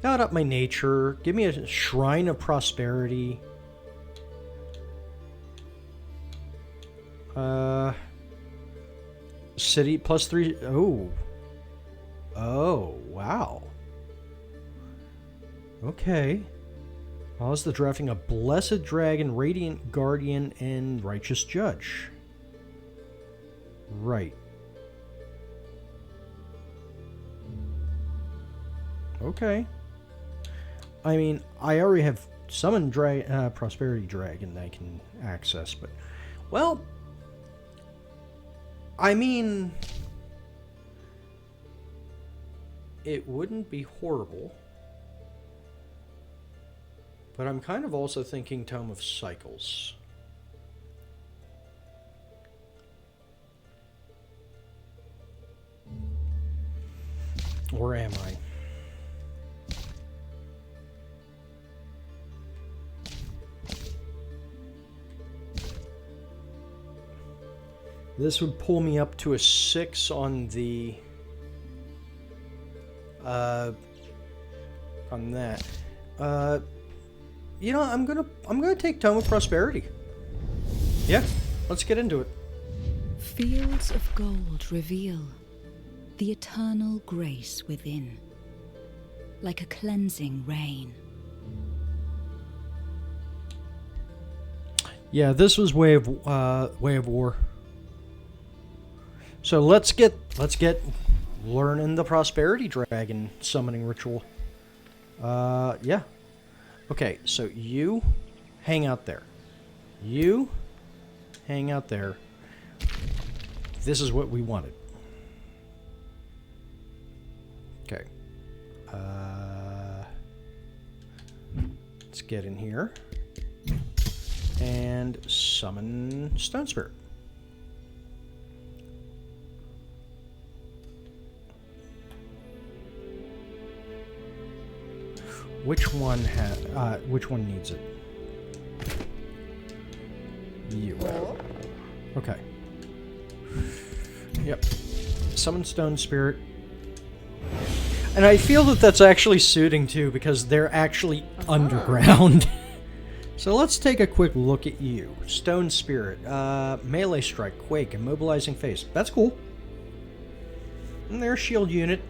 Got up my nature. Give me a Shrine of Prosperity. City +3. Oh, wow. Okay. Allows the drafting of Blessed Dragon, Radiant Guardian, and Righteous Judge. Right. Okay. I mean, I already have summoned Prosperity Dragon that I can access, but... Well... I mean... It wouldn't be horrible. But I'm kind of also thinking Tome of Cycles. Or am I? This would pull me up to a 6 on the... on that. You know, I'm gonna take Tome of Prosperity. Yeah, let's get into it. Fields of gold reveal the eternal grace within, like a cleansing rain. Yeah, this was Way of War. So let's get learning the Prosperity Dragon summoning ritual. Yeah. Okay, so you hang out there. You hang out there. This is what we wanted. Okay. Let's get in here and summon Stone Spirit. Which one needs it? You. Okay. Yep. Summon Stone Spirit. And I feel that that's actually suiting too, because they're actually underground. So let's take a quick look at you. Stone Spirit. Melee Strike, Quake, Immobilizing Face. That's cool. And their shield unit.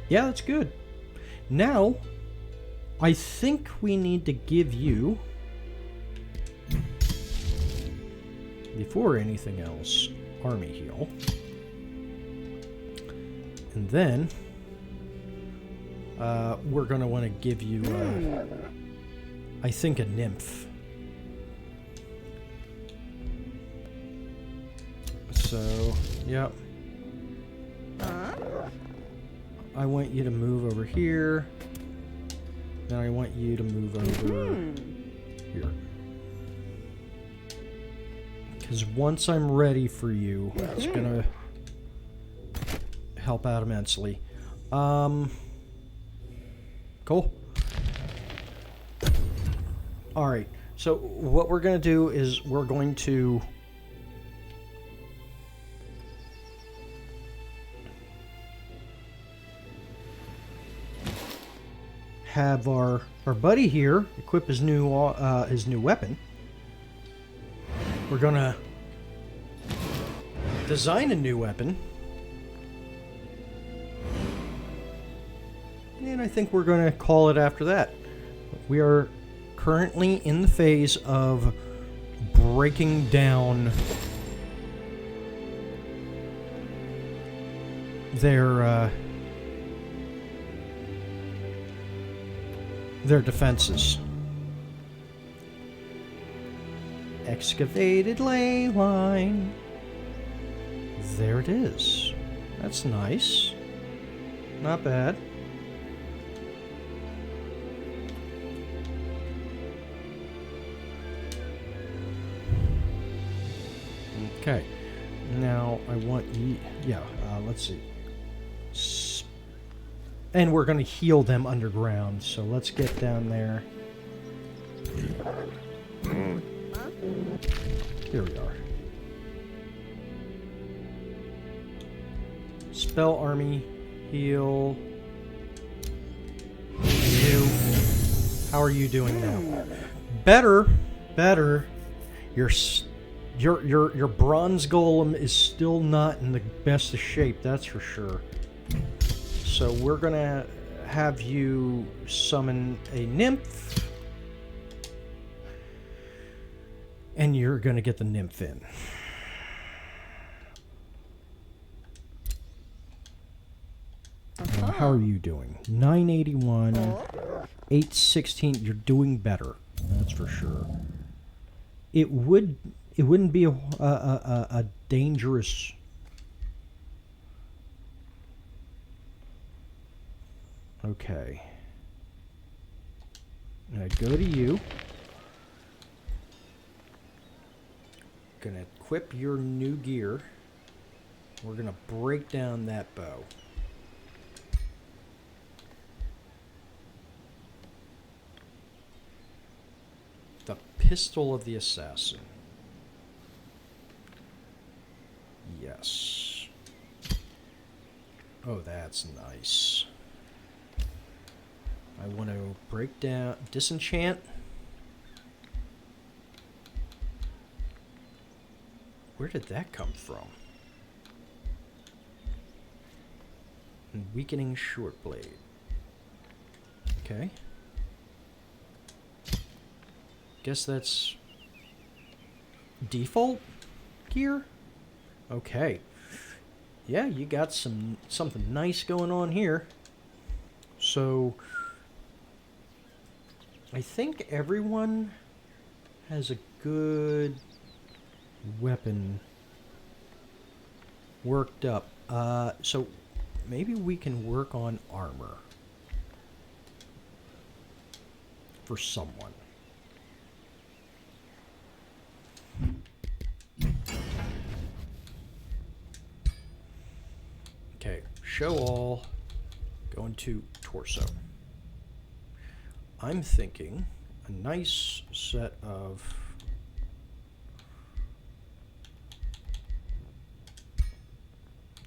Yeah, that's good. Now, I think we need to give you, before anything else, Army Heal. And then, we're going to want to give you, I think, a Nymph. So, yep. I want you to move over here. Then I want you to move over here. Because once I'm ready for you, it's going to help out immensely. Cool. Alright, so what we're going to do is we're going to have our buddy here equip his new weapon. We're gonna design a new weapon, and I think we're gonna call it after that. We are currently in the phase of breaking down their defenses. Excavated ley line. There it is. That's nice. Not bad. Okay. Now I want you. Yeah. Let's see. And we're going to heal them underground, so let's get down there. Here we are. Spell Army, heal. You. How are you doing now? Better. Your bronze golem is still not in the best of shape, that's for sure. So we're going to have you summon a nymph. And you're going to get the nymph in. How are you doing? 981, 816. You're doing better. That's for sure. It wouldn't be a dangerous. Okay. Now go to you. Gonna equip your new gear. We're gonna break down that bow. The Pistol of the Assassin. Yes. Oh, that's nice. I want to break down, disenchant. Where did that come from? And weakening short blade. Okay. Guess that's default gear? Okay. Yeah, you got something nice going on here. So I think everyone has a good weapon worked up. So maybe we can work on armor for someone. Okay, show all, going to torso. I'm thinking a nice set of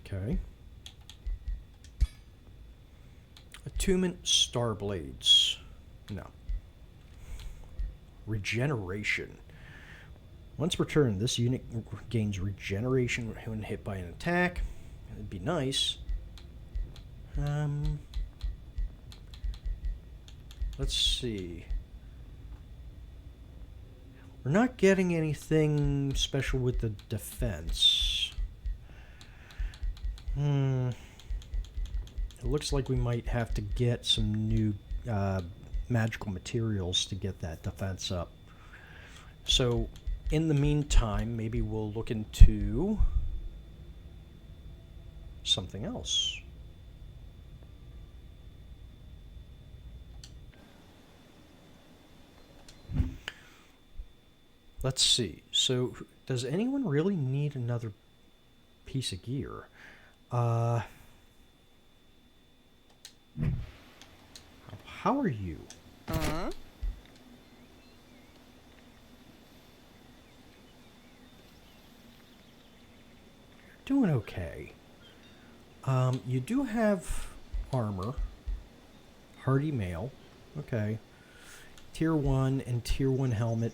okay. Attunement star blades. No. Regeneration. Once returned, this unit gains regeneration when hit by an attack. It'd be nice. Let's see. We're not getting anything special with the defense. It looks like we might have to get some new magical materials to get that defense up. So, in the meantime, maybe we'll look into something else. Let's see. So, does anyone really need another piece of gear? How are you? Doing okay. You do have armor. Hardy mail. Okay. Tier 1 and Tier 1 helmet.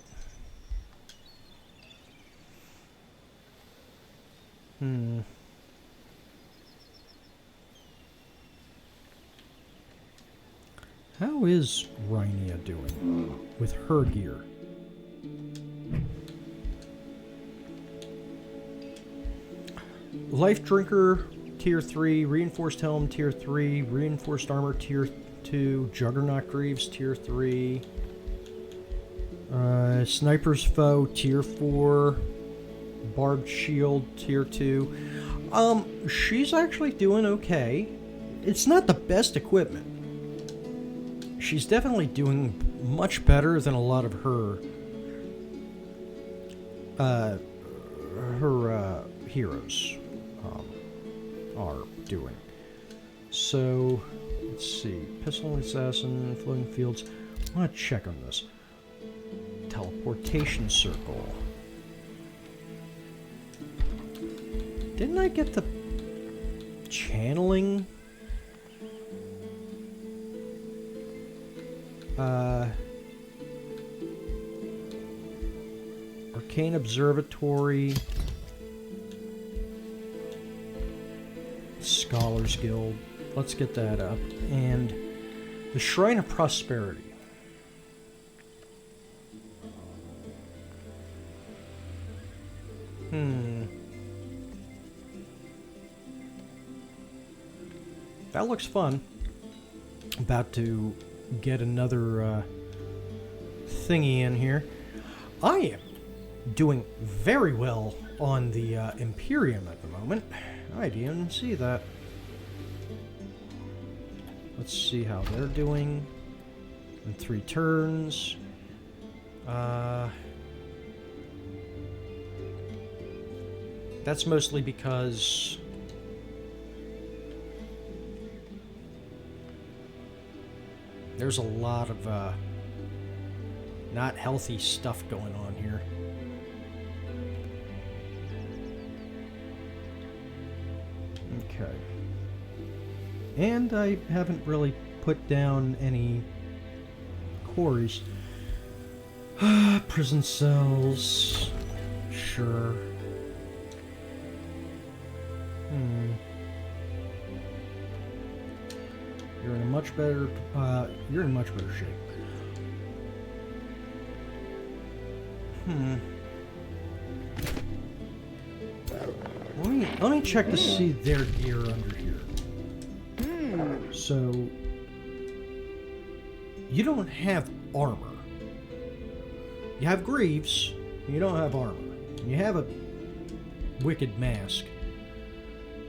How is Rhynia doing with her gear? Life Drinker, Tier 3. Reinforced Helm, Tier 3. Reinforced Armor, Tier 2. Juggernaut Greaves, Tier 3. Sniper's Foe, Tier 4. Barbed Shield, Tier 2. She's actually doing okay. It's not the best equipment. She's definitely doing much better than a lot of her heroes are doing. So, let's see. Pistol Assassin, Floating Fields. I want to check on this. Teleportation Circle. Didn't I get the channeling? Arcane Observatory. Scholars Guild. Let's get that up. And the Shrine of Prosperity. That looks fun. About to get another thingy in here. I am doing very well on the Imperium at the moment. I didn't see that. Let's see how they're doing in 3 turns. That's mostly because there's a lot of not healthy stuff going on here. Okay. And I haven't really put down any quarries. Prison cells. Sure. You're in a much better shape. Let me check to see their gear under here. So you don't have armor. You have greaves. You don't have armor. You have a wicked mask.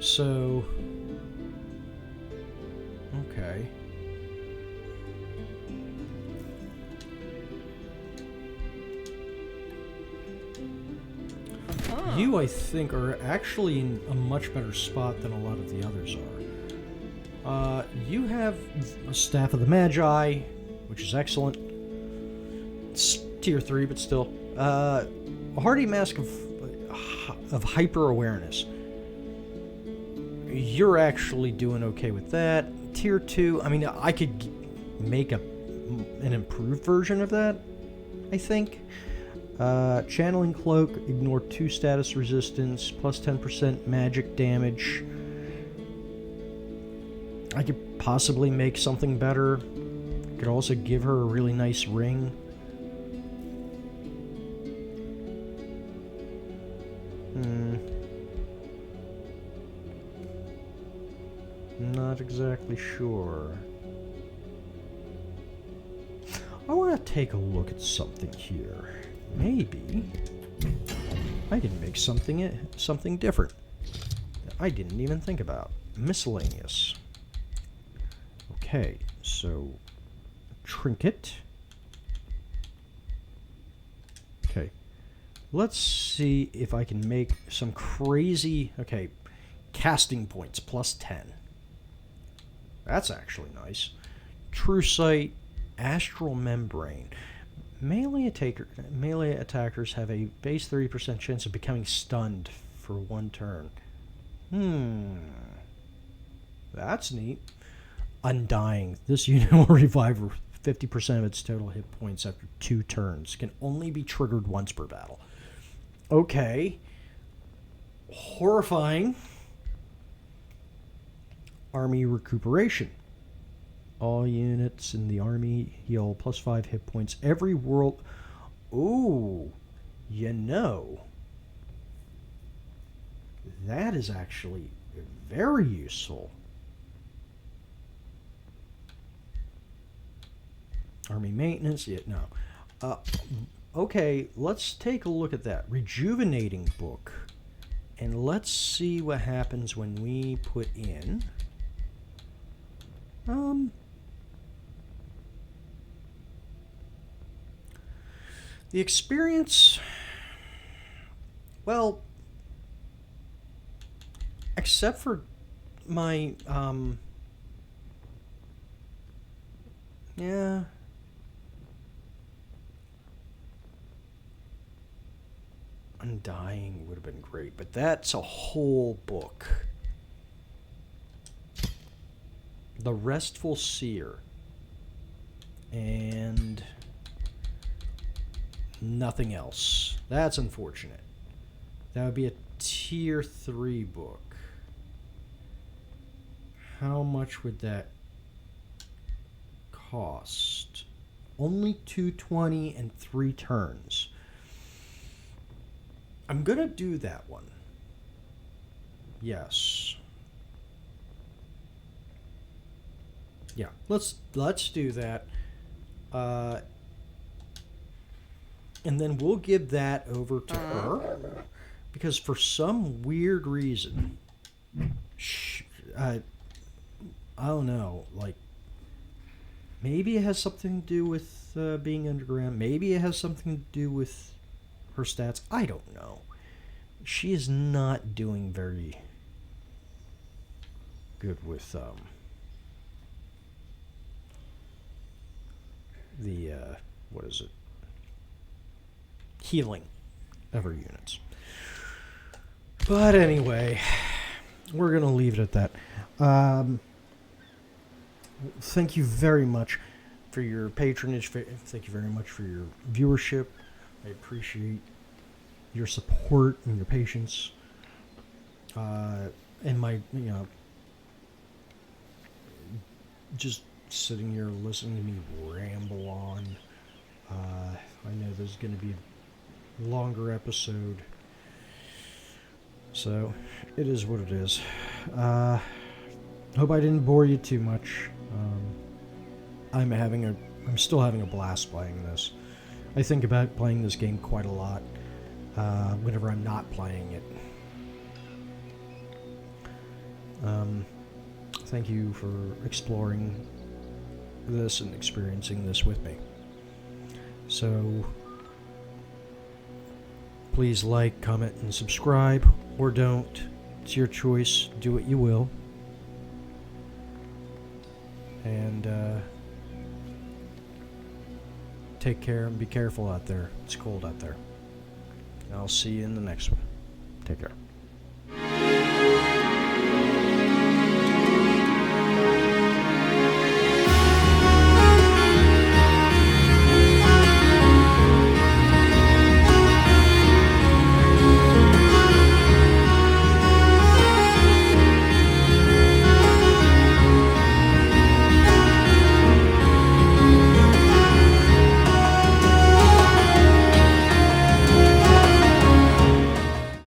So okay. You, I think, are actually in a much better spot than a lot of the others are. You have a Staff of the Magi, which is excellent. It's tier 3, but still. A Hardy Mask of Hyper Awareness. You're actually doing okay with that. Tier 2, I mean, I could make an improved version of that, I think. Channeling Cloak, ignore 2 status resistance, plus 10% magic damage. I could possibly make something better. Could also give her a really nice ring. Not exactly sure. I want to take a look at something here. Maybe I can make something different that I didn't even think about. Miscellaneous. Okay, so trinket. Okay, let's see if I can make some crazy. Okay, casting points plus 10. That's actually nice. True Sight, Astral Membrane. Melee attackers have a base 30% chance of becoming stunned for 1 turn. That's neat. Undying. This unit will revive 50% of its total hit points after 2 turns. Can only be triggered once per battle. Okay. Horrifying. Army Recuperation. All units in the army heal plus 5 hit points every world. Ooh, you know, that is actually very useful. Army maintenance, yeah, no. Okay, let's take a look at that. Rejuvenating book. And let's see what happens when we put in... the experience, well, except for my, yeah. Undying would have been great, but that's a whole book. The Restful Seer. And nothing else. That's unfortunate. That would be a tier 3 book. How much would that cost? Only 220 and 3 turns. I'm gonna do that one. Yes. Yeah, let's do that. And then we'll give that over to her, because for some weird reason, I don't know, like, maybe it has something to do with being underground. Maybe it has something to do with her stats. I don't know. She is not doing very good with the what is it? Healing of her units. But anyway, we're gonna leave it at that. thank you very much for your patronage. Thank you very much for your viewership. I appreciate your support and your patience. And my, just sitting here listening to me ramble on. I know there's going to be a longer episode. So, it is what it is. Hope I didn't bore you too much. I'm still having a blast playing this. I think about playing this game quite a lot whenever I'm not playing it. Thank you for exploring this and experiencing this with me. So, please like, comment, and subscribe, or don't. It's your choice. Do what you will. And take care and be careful out there. It's cold out there. I'll see you in the next one. Take care.